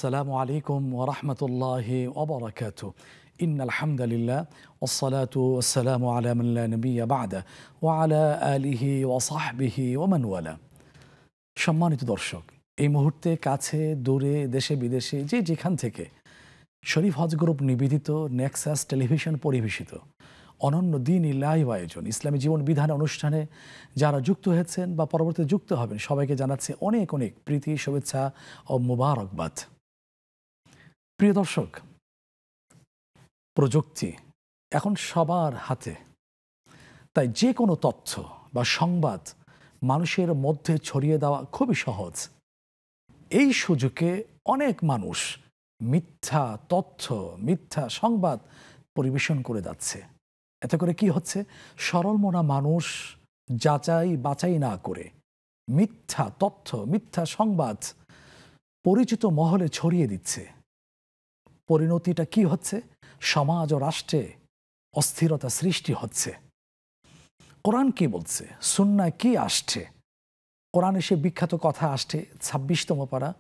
আসসালামু আলাইকুম ওয়া রাহমাতুল্লাহি ওয়া বারাকাতুহু। ইন্নাল হামদালিল্লাহ ওয়াস সালাতু ওয়াস সালামু আলা মান লা নাবিয়্যা বা'দা ওয়া আলা আলিহি ওয়া সাহবিহি ওয়া মান ওয়ালা। সম্মানিত দর্শক, এই মুহূর্তে কাছে দূরে দেশে বিদেশে যে যেখান থেকে শরীফ হজ গ্রুপ নিবেদিত নেক্সাস টেলিভিশন পরিবেশিত অনন্য দ্বীনি লাইভ আয়োজন ইসলামী জীবন বিধান অনুষ্ঠানে যারা যুক্ত হয়েছেন বা পরবর্তীতে যুক্ত হবেন, সবাইকে জানাচ্ছে অনেক অনেক প্রীতি, শুভেচ্ছা ও মুবারকবাদ। প্রিয় দর্শক, প্রযুক্তি এখন সবার হাতে, তাই যে কোনো তথ্য বা সংবাদ মানুষের মধ্যে ছড়িয়ে দেওয়া খুবই সহজ। এই সুযোগে অনেক মানুষ মিথ্যা তথ্য, মিথ্যা সংবাদ পরিবেশন করে যাচ্ছে। এতে করে কি হচ্ছে? সরল মনা মানুষ যাচাই বাছাই না করে মিথ্যা তথ্য, মিথ্যা সংবাদ পরিচিত মহলে ছড়িয়ে দিচ্ছে। পরিণতিটা কি হচ্ছে? সমাজ ও রাষ্ট্রে অস্থিরতা সৃষ্টি হচ্ছে। কোরআন কি বলছে? সুন্নাহ কি আসছে? কোরআনে সে বিখ্যাত কথা আসছে ২৬তম পারা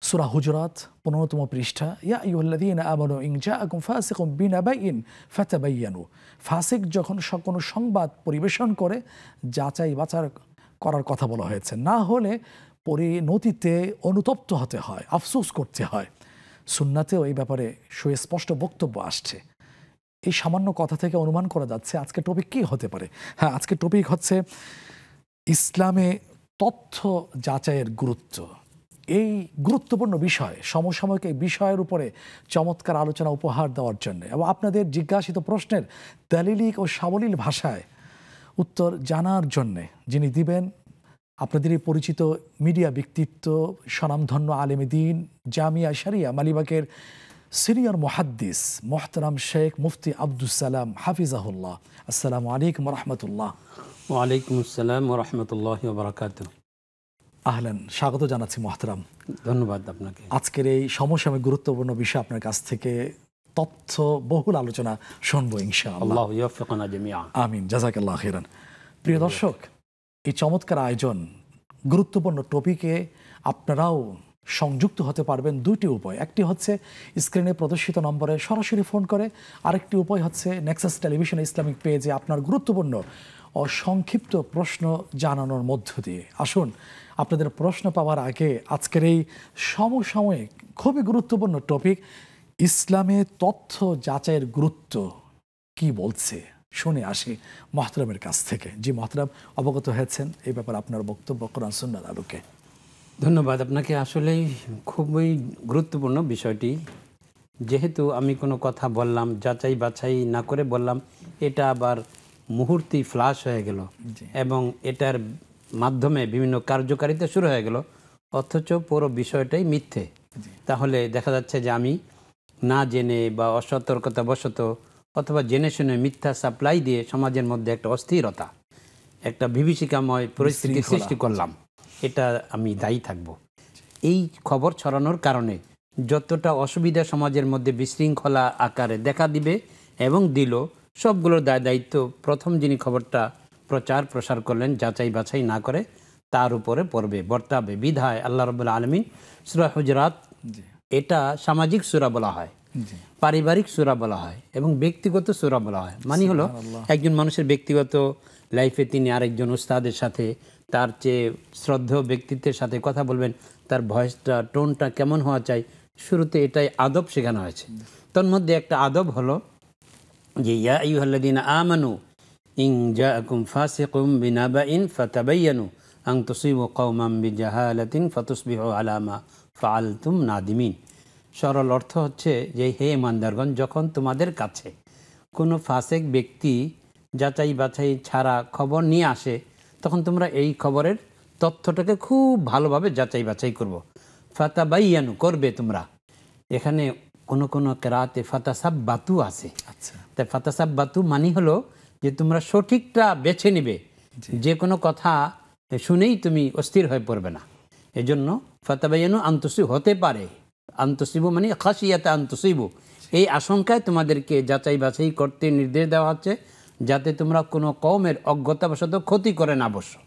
সূরা হুজুরাত ১৫তম পৃষ্ঠা, ইয়া আইয়ুহাল্লাযীনা আমানু ইন জাআকুম ফাসিকুম বিনাবাইন ফাতাবায়ানু। ফাসিক যখন কোনো সংবাদ পরিবেশন করে যাচাই বাছাই করার কথা বলা হয়েছে, না হলে পরিণতিতে অনুতপ্ত হতে হয়, আফসোস করতে হয়। সুন্নাতেও এই ব্যাপারে সুস্পষ্ট বক্তব্য আসছে। এই সামান্য কথা থেকে অনুমান করা যাচ্ছে আজকে টপিক কি হতে পারে। হ্যাঁ, আজকে টপিক হচ্ছে ইসলামে তথ্য যাচাইয়ের গুরুত্ব। এই গুরুত্বপূর্ণ বিষয়, সমসাময়িক এই বিষয়ের উপরে চমৎকার আলোচনা উপহার দেওয়ার জন্য এবং আপনাদের জিজ্ঞাসিত প্রশ্নের দালিলিক ও সাবলীল ভাষায় উত্তর জানার জন্যে যিনি দিবেন, আপনাদেরই পরিচিত মিডিয়া ব্যক্তিত্ব, স্বনামধন্য আলেমে দ্বীন, জামিয়া শরিয়া মালিবাগের সিনিয়র মুহাদ্দিস মোহতারাম শেখ মুফতি আব্দুস সালাম হাফিজাহুল্লাহ। আসসালামু আলাইকুম ওয়া রাহমাতুল্লাহ। ওয়া আলাইকুম আসসালাম ওয়া রাহমাতুল্লাহি ওয়া বারাকাতুহু। আহলান, স্বাগত জানাচ্ছি মোহতারাম। ধন্যবাদ আপনাকে। আজকের এই সমসাময়িক গুরুত্বপূর্ণ বিষয় আপনার কাছ থেকে তথ্য বহুল আলোচনা শুনবো ইনশাআল্লাহ। আল্লাহু ইয়াফফিকুনা জামিআ। আমিন, জাযাকাল্লাহু খাইরান। প্রিয় দর্শক, এই চমৎকার আয়োজন, গুরুত্বপূর্ণ টপিকে আপনারাও সংযুক্ত হতে পারবেন দুইটি উপায়। একটি হচ্ছে স্ক্রিনে প্রদর্শিত নম্বরে সরাসরি ফোন করে, আরেকটি উপায় হচ্ছে নেক্সাস টেলিভিশন ইসলামিক পেজে আপনার গুরুত্বপূর্ণ ও সংক্ষিপ্ত প্রশ্ন জানানোর মধ্য দিয়ে। আসুন, আপনাদের প্রশ্ন পাওয়ার আগে আজকের এই সমসাময়িক খুবই গুরুত্বপূর্ণ টপিক ইসলামে তথ্য যাচাইয়ের গুরুত্ব কি বলছে শুনে আসি মোহতারামের কাছ থেকে। জি মোহতারাম, অবগত হয়েছেন এই ব্যাপারে আপনার বক্তব্য কোরআন সুন্নাহর আলোকে। ধন্যবাদ আপনাকে। আসলেই খুবই গুরুত্বপূর্ণ বিষয়টি। যেহেতু আমি কোনো কথা বললাম, যাচাই বাছাই না করে বললাম, এটা আবার মুহূর্তেই ফ্লাশ হয়ে গেল এবং এটার মাধ্যমে বিভিন্ন কার্যকারিতা শুরু হয়ে গেল, অথচ পুরো বিষয়টাই মিথ্যে। তাহলে দেখা যাচ্ছে যে আমি না জেনে বা অসতর্কতাবশত অথবা জেনে শুনে মিথ্যা সাপ্লাই দিয়ে সমাজের মধ্যে একটা অস্থিরতা, একটা বিভীষিকাময় পরিস্থিতি সৃষ্টি করলাম। এটা আমি দায়ী থাকব। এই খবর ছড়ানোর কারণে যতটা অসুবিধা সমাজের মধ্যে বিশৃঙ্খলা আকারে দেখা দিবে এবং দিল, সবগুলোর দায়িত্ব প্রথম যিনি খবরটা প্রচার প্রসার করলেন যাচাই বাছাই না করে তার উপরে পড়বে, বর্তাবে। বিধায় আল্লাহ রাব্বুল আলামিন সূরা হুজুরাত, এটা সামাজিক সূরা বলা হয়, পারিবারিক সূরা বলা হয় এবং ব্যক্তিগত সূরা বলা হয়। মানে হলো একজন মানুষের ব্যক্তিগত লাইফে তিনি আরেকজন উস্তাদের সাথে, তার চেয়ে শ্রদ্ধেয় ব্যক্তিত্বের সাথে কথা বলবেন, তার ভয়েসটা, টোনটা কেমন হওয়া চাই, শুরুতে এটাই আদব শেখানো হয়েছে। তার মধ্যে একটা আদব হলো যে ইয়া আইয়ুহাল্লাযীনা আমানু ইন জাআকুম ফাসিকুম বিনাবাইন ফাতাবায়ানু আন তুসিবু কওমান বিজাহালাতিন ফাতুসবিহু আলা মা ফাআলতুম নাদিমিন। সরল অর্থ হচ্ছে যে হে ইমানদারগণ, যখন তোমাদের কাছে কোনো ফাসিক ব্যক্তি যাচাই বাছাই ছাড়া খবর নিয়ে আসে, তখন তোমরা এই খবরের তথ্যটাকে খুব ভালোভাবে যাচাই বাছাই করবো। ফাতাবায়ানু করবে তোমরা। এখানে কোনো কোনো কেরাতে ফাতাসাব্বাতু আছে। তাই ফাতাসাব্বাতু মানে হলো যে তোমরা সঠিকটা বেছে নিবে, যে কোনো কথা শুনেই তুমি অস্থির হয়ে পড়বে না। এজন্য ফাতাবায়ানু আনতুসিবু হতে পারে, আনতুসিবু মানে খাশিয়াতে আনতুসিবু, এই আশঙ্কায় তোমাদেরকে যাচাই বাছাই করতে নির্দেশ দেওয়া হচ্ছে, যাতে তোমরা কোনো কওমের অজ্ঞতাবশত ক্ষতি করে না বসো।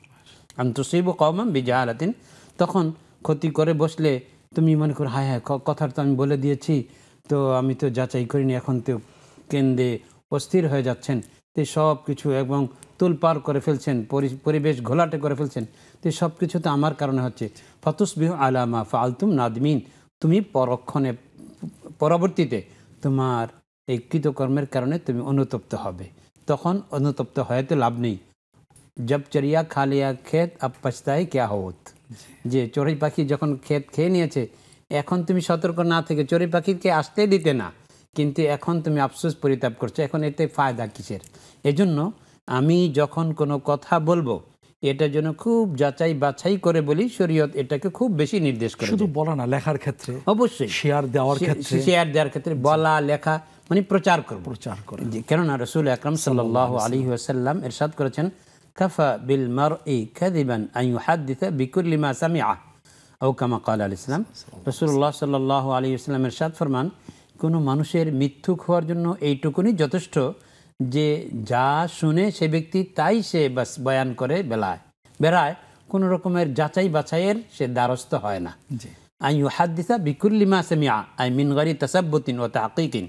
আনতুসিবু কওমান বিজাহালাতিন, তখন ক্ষতি করে বসলে তুমি মনে করো হ্যাঁ হ্যাঁ কথাটা তো আমি বলে দিয়েছি, তো আমি তো যাচাই করিনি, এখন তো কেন্দ্রে অস্থির হয়ে যাচ্ছেন, তো সব কিছু এবং তুলপার করে ফেলছেন, পরিবেশ ঘোলাটে করে ফেলছেন, তো সব কিছু তো আমার কারণে হচ্ছে। ফাতুসবিহু আলা মা ফাআলতুম নাদমিন, তুমি পরবর্তীতে তোমার এই কৃতকর্মের কারণে তুমি অনুতপ্ত হবে। তখন অনুতপ্ত হয়ে তো লাভ নেই। জব চরিয়া খা লিয়া খেত আব পছতায় ক্যা হোত, যে চড়ুই পাখি যখন ক্ষেত খেয়ে নিয়েছে, এখন তুমি সতর্ক না থেকে চড়ুই পাখিকে আসতে দিতে না, কিন্তু এখন তুমি আফসোস পরিতাপ করছো, এখন এতে ফায়দা কিসের? এজন্য আমি যখন কোনো কথা বলবো এটার জন্য খুব যাচাই বাছাই করে বলি। শরীয়ত এটাকে খুব বেশি নির্দেশ করে। শুধু বলা না, লেখার ক্ষেত্রে অবশ্যই শেয়ার দেওয়ার ক্ষেত্রে, শেয়ার দেওয়ার ক্ষেত্রে বলা লেখা মানে প্রচার করে। কেননা রাসূল আকরাম সাল্লাল্লাহু আলাইহি ওয়াসাল্লাম ইরশাদ করেছেন, কাফা বিল মারই কাযিবান আন ইউহাদ্দিসা বিকুল্লি মা সামিআ আও কামা ক্বালা আলাইহিস সালাম। রাসূলুল্লাহ সাল্লাল্লাহু আলাইহি ওয়াসাল্লাম ইরশাদ ফরমান, কোনো মানুষের মিথ্যুক হওয়ার জন্য এইটুকুনি যথেষ্ট যে যা শুনে সে ব্যক্তি তাই সে বাস বয়ান করে বেড়ায়, কোনো রকমের যাচাই বাছাইয়ের সে দ্বারস্থ হয় না। আন ইউহাদ্দিসা বিকুল্লি মা সামিআ আই মিন গায়রি তাসাব্বুতিন ওয়া তাহকীকিন,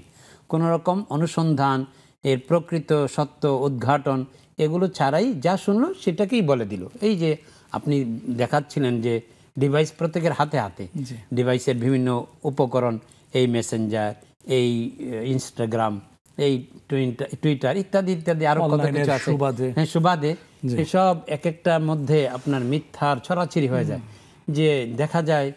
কোনো রকম অনুসন্ধান, এর প্রকৃত সত্য উদ্ঘাটন এগুলো ছাড়াই যা শুনলো সেটাকেই বলে দিল। এই যে আপনি দেখাচ্ছিলেন যে ডিভাইস প্রত্যেকের হাতে হাতে, ডিভাইসের বিভিন্ন উপকরণ, এই মেসেঞ্জার, এই ইনস্টাগ্রাম, এই টুইটার ইত্যাদি ইত্যাদি আরো কত কিছু আছে, হ্যাঁ সুবাদে এসব এক একটার মধ্যে আপনার মিথ্যার ছড়াছড়ি হয়ে যায়, যে দেখা যায়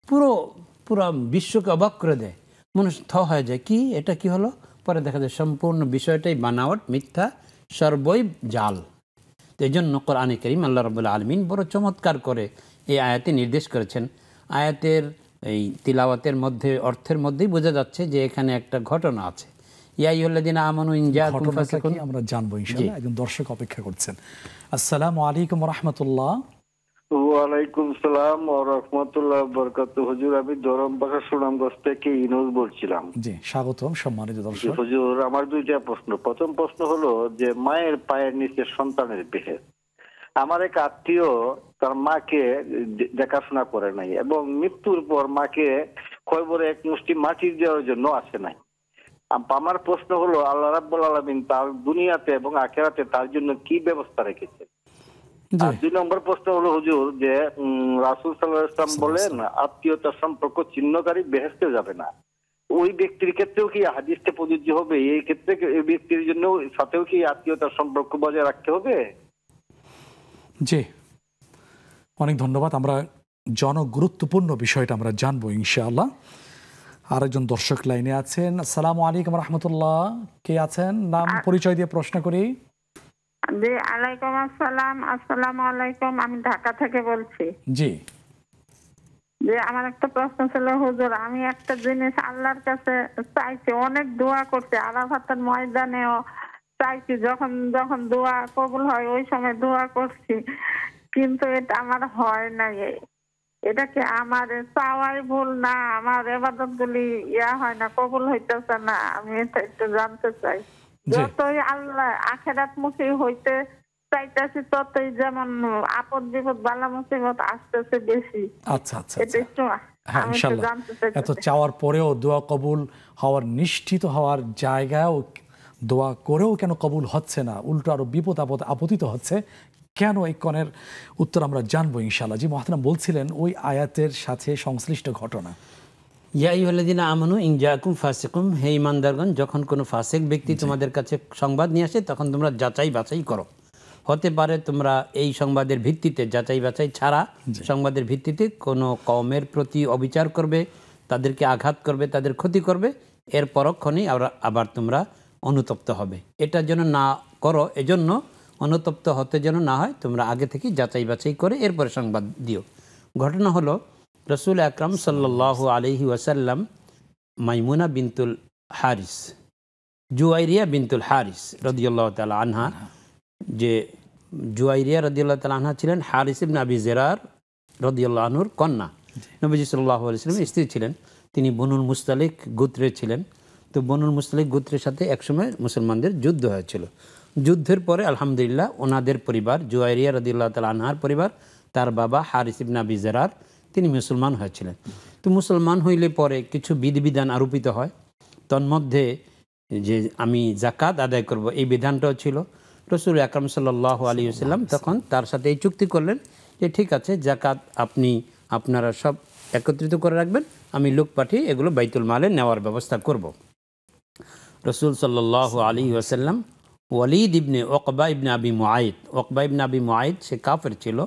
পুরো বিশ্বকে অবাক করে দেয়। মানুষ হয়ে যায়, কি এটা কি হলো, পরে দেখা যায় সম্পূর্ণ বিষয়টাই বানাওয়াট, মিথ্যা, সর্বই জাল। তো এই জন্য কোরআনে কারীম আল্লাহ রাব্বুল আলামিন বড় চমৎকার করে এই আয়াতে নির্দেশ করেছেন। আয়াতের এই তিলাওয়াতের মধ্যে, অর্থের মধ্যেই বোঝা যাচ্ছে যে এখানে একটা ঘটনা আছে। ইয়া আইয়ুহাল্লাযীনা আমানু ইন জাআকুম ফাসিকুন, আমরা জানবো ইনশাআল্লাহ। একজন দর্শক অপেক্ষা করছেন। আসসালামু আলাইকুম ওয়া রাহমাতুল্লাহ। ওয়ালাইকুম সালাম ওয়া রাহমাতুল্লাহি ওয়া বারাকাতুহু। হুজুর, আমি ধরমপাশা সুনামগঞ্জ থেকে ইনুস বলছিলাম। জি, স্বাগতম সম্মানিত দর্শক। হুজুর, আমার দুইটা প্রশ্ন। প্রথম প্রশ্ন হলো যে মায়ের পায়ের নিচে সন্তানের বেহেশত। আমার এক আত্মীয় তার মাকে দেখাশোনা করে নাই এবং মৃত্যুর পর মাকে কবরে এক মুষ্টি মাটি দেওয়ার জন্য আসে নাই। আমার প্রশ্ন হলো, আল্লাহ রাব্বুল আলামিন তার দুনিয়াতে এবং আখিরাতে তার জন্য কি ব্যবস্থা রেখেছেন? আর 2 নম্বর প্রশ্ন হলো হুজুর, যে রাসূল সাল্লাল্লাহু আলাইহি ওয়াসাল্লাম বলেন আত্মীয়তার সম্পর্ক ছিন্নকারী বেহেশতে যাবে না। ওই ব্যক্তির ক্ষেত্রেও কি হাদিসটা প্রযোজ্য হবে? এই ক্ষেত্রে এই ব্যক্তির জন্য সাথেও কি আত্মীয়তার সম্পর্ক বজায় রাখতে হবে? জি, অনেক ধন্যবাদ। আমরা জনগুরুত্বপূর্ণ বিষয়টা আমরা জানবো ইনশাআল্লাহ। আরেকজন দর্শক লাইনে আছেন। আসসালামু আলাইকুম রাহমাতুল্লাহ। কে আছেন? নাম পরিচয় দিয়ে প্রশ্ন করি। জি, আলাইকুম আসসালাম। আসসালামু আলাইকুম, আমি ঢাকা থেকে বলছি। জি, যে আমার একটা প্রশ্ন ছিল হুজুর, আমি একটা জিনিস আল্লাহর কাছে চাইছি, অনেক দোয়া করছি, আরাফাতের ময়দানেও চাইছি, যখন যখন দোয়া কবুল হয় ওই সময় দোয়া করছি, কিন্তু এটা আমার হয় নাই। এটা কি আমার চাওয়াই ভুল না আমার ইবাদত গুলি হয় না, কবুল হইতেছে না? আমি এটা একটু জানতে চাই। যতই আল্লাহ আখিরাত মুখী হইতে চাইতেছি ততই যেমন আপদ বিপদ বালা মুসিবত আসতেছে বেশি। আচ্ছা আচ্ছা, এটা একটু হ্যাঁ ইনশাআল্লাহ। এত চাওয়ার পরেও দোয়া কবুল হওয়ার, নিশ্চিত হওয়ার জায়গায়ও দোয়া করেও কেন কবুল হচ্ছে না, উল্টো আরো বিপদ আপতিত হচ্ছে কেন, এই কনের উত্তর আমরা জানবো ইনশাআল্লাহ। জি, মহাতারাম বলছিলেন ওই আয়াতের সাথে সংশ্লিষ্ট ঘটনা। ইয়া আইয়ুহাল্লাযীনা আমানু ইন জাআকুম ফাসিকুন, হে ঈমানদারগণ, যখন কোনো ফাসিক ব্যক্তি তোমাদের কাছে সংবাদ নিয়ে আসে তখন তোমরা যাচাই বাছাই করো। হতে পারে তোমরা এই সংবাদের ভিত্তিতে, যাচাই বাছাই ছাড়া সংবাদের ভিত্তিতে কোনো কওমের প্রতি অবিচার করবে, তাদেরকে আঘাত করবে, তাদের ক্ষতি করবে, এর পরক্ষণেই আবার তোমরা অনুতপ্ত হবে। এটা যেন না করো, এজন্য অনুতপ্ত হতে যেন না হয়, তোমরা আগে থেকে যাচাই বাছাই করে এরপরে সংবাদ দিও। ঘটনা হলো, রাসূল আকরাম সাল্লাল্লাহু আলাইহি ওয়াসাল্লাম মাইমুনা বিনতুল হারিস, জুয়াইরিয়া বিনতুল হারিস রাদিয়াল্লাহু তাআলা আনহা, যে জুয়াইরিয়া রাদিয়াল্লাহু তাআলা আনহা ছিলেন হারিস ইবনে আবি জিরার রাদিয়াল্লাহু আনহুর কন্যা, নবীজি সাল্লাল্লাহু আলাইহি ওয়াসাল্লামের স্ত্রী ছিলেন। তিনি বনুল মুস্তালিক গোত্রের ছিলেন। তো বনুল মুস্তালিক গোত্রের সাথে একসময় মুসলমানদের যুদ্ধ হয়েছিল। যুদ্ধের পরে আলহামদুলিল্লাহ ওনাদের পরিবার, জুয়াইরিয়া রাদিয়াল্লাহু তাআলা আনহার পরিবার, তার বাবা হারিস ইবনে আবি জিরার, তিনি মুসলমান হয়েছিলেন। তো মুসলমান হইলে পরে কিছু বিধিবিধান আরোপিত হয়, তন্মধ্যে যে আমি জাকাত আদায় করব এই বিধানটাও ছিল। রসুল আকরাম সাল্লাল্লাহু আলাইহি ওয়াসাল্লাম তখন তার সাথে এই চুক্তি করলেন যে ঠিক আছে, জাকাত আপনারা সব একত্রিত করে রাখবেন, আমি লোক পাঠিয়ে এগুলো বাইতুল মালে নেওয়ার ব্যবস্থা করব। রসুল সাল্লাল্লাহু আলাইহি ওয়াসাল্লাম ওয়ালিদ ইবনে ওকবা ইবনে আবি মুআইদ সে কাফের ছিল,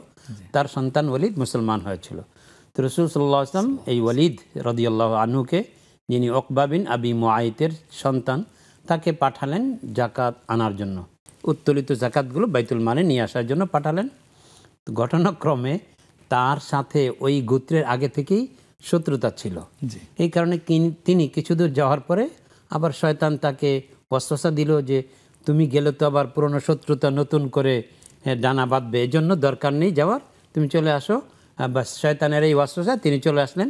তার সন্তান ওয়ালিদ মুসলমান হয়েছিল। তো রসুল সাল্লাল্লাহু আলাইহি ওয়াসাল্লাম এই ওয়ালিদ রাদিয়াল্লাহু আনহুকে, যিনি ওকবা বিন আবি মুআইদের সন্তান, তাকে পাঠালেন জাকাত আনার জন্য, উত্তোলিত জাকাতগুলো বাইতুল মালে নিয়ে আসার জন্য পাঠালেন। ঘটনাক্রমে তার সাথে ওই গোত্রের আগে থেকেই শত্রুতা ছিল। এই কারণে তিনি কিছু দূর যাওয়ার পরে আবার শয়তান তাকে ওয়াসওয়াসা দিল যে তুমি গেলে তো আবার পুরনো শত্রুতা নতুন করে ডানা বাঁধবে, এজন্য দরকার নেই যাওয়ার, তুমি চলে আসো। বাস শয়তানের এই ওয়াসওয়াসা তিনি চলে আসলেন,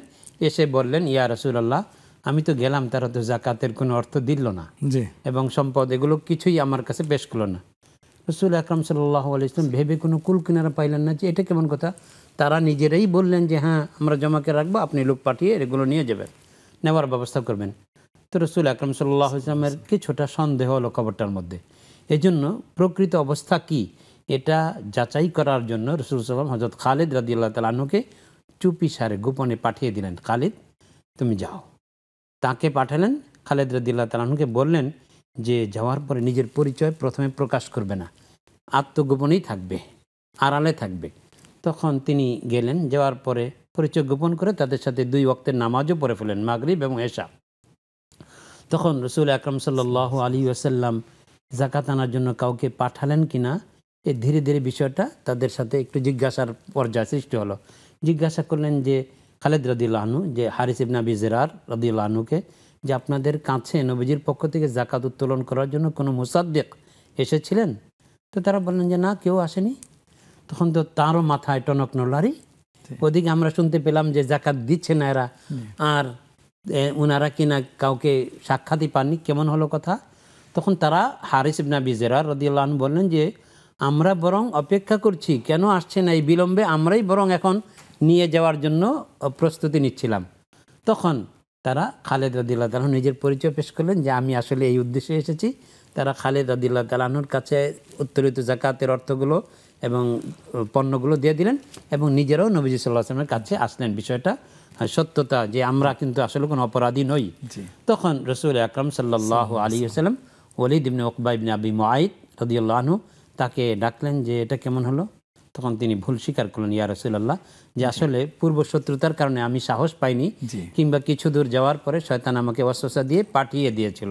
এসে বললেন ইয়া রাসূলুল্লাহ, আমি তো গেলাম, তারা তো জাকাতের কোনো অর্থ দিল না এবং সম্পদ এগুলো কিছুই আমার কাছে পেশ করলো না। রসুল আকরাম সাল্লাল্লাহু আলাইহি ওয়াসাল্লাম ভেবে কোনো কুল কিনারা পাইলেন না যে এটা কেমন কথা। তারা নিজেরাই বললেন যে হ্যাঁ আমরা জমাকে রাখবো, আপনি লোক পাঠিয়ে এগুলো নিয়ে যাবেন, নেওয়ার ব্যবস্থা করবেন। তো রসুল আকরাম সাল্লাল্লাহু আলাইহি ওয়াসাল্লামের কিছুটা সন্দেহ হলো খবরটার মধ্যে। এজন্য প্রকৃত অবস্থা কি এটা যাচাই করার জন্য রসুল সাল্লাম হযরত খালিদ রাদিয়াল্লাহু তাআলা আনহুকে চুপি সারে গোপনে পাঠিয়ে দিলেন, খালিদ তুমি যাও। তাকে পাঠালেন, খালিদ রাদিয়াল্লাহু তাআলা আনহুকে বললেন যে যাওয়ার পরে নিজের পরিচয় প্রথমে প্রকাশ করবে না, আত্মগোপনেই থাকবে, আড়ালে থাকবে। তখন তিনি গেলেন, যাওয়ার পরে পরিচয় গোপন করে তাদের সাথে 2 ওয়াক্তের নামাজও পড়ে ফেলেন, মাগরিব এবং এশা। তখন রসুল আকরাম সাল্লাল্লাহু আলাইহি ওয়াসাল্লাম জাকাত আনার জন্য কাউকে পাঠালেন কিনা এই ধীরে ধীরে বিষয়টা তাদের সাথে একটু জিজ্ঞাসার পর্যায়ে সৃষ্টি হলো। জিজ্ঞাসা করলেন যে খালিদ রাদিয়াল্লাহু আনহু, যে হারিস ইবনে আবি জিরার রাদিয়াল্লাহু আনহুকে, যে আপনাদের কাছে নবীজির পক্ষ থেকে জাকাত উত্তোলন করার জন্য কোনো মুসাদ্দিক এসেছিলেন? তো তারা বললেন যে না, কেউ আসেনি। তখন তো তারও মাথায় টনক নড়ারি, ওদিকে আমরা শুনতে পেলাম যে জাকাত দিচ্ছে না এরা, আর ওনারা কিনা কাউকে সাক্ষাৎই পাননি, কেমন হলো কথা। তখন তারা হারিস ইবনে আবি জিরার রাদিয়াল্লাহু আনহু বললেন যে আমরা বরং অপেক্ষা করছি, কেন আসছে না এই বিলম্বে, আমরাই বরং এখন নিয়ে যাওয়ার জন্য প্রস্তুতি নিচ্ছিলাম। তখন তারা খালিদ রাদিয়াল্লাহু তাআলা নিজের পরিচয় পেশ করলেন যে আমি আসলে এই উদ্দেশ্যে এসেছি। তারা খালিদ রাদিয়াল্লাহু তাআলা আনহুর কাছে উত্তোলিত জাকাতের অর্থগুলো এবং পণ্যগুলো দিয়ে দিলেন এবং নিজেরাও নবীজি সাল্লাল্লাহু আলাইহি ওয়াসাল্লামের কাছে আসলেন, বিষয়টা সত্যতা যে আমরা কিন্তু আসলে কোনো অপরাধী নই। তখন রসুল আকরাম সাল্লাল্লাহু আলাইহি ওয়াসাল্লাম ওয়ালিদ ইবনে উকবা ইবনে আবি মুআইদ রাদিয়াল্লাহু আনহু তাকে ডাকলেন যে এটা কেমন হলো। তখন তিনি ভুল স্বীকার করলেন, ইয়া রাসূলুল্লাহ, যে আসলে পূর্ব শত্রুতার কারণে আমি সাহস পাইনি, কিংবা কিছু দূর যাওয়ার পরে শয়তান আমাকে ওয়াসওয়াসা দিয়ে পাঠিয়ে দিয়েছিল,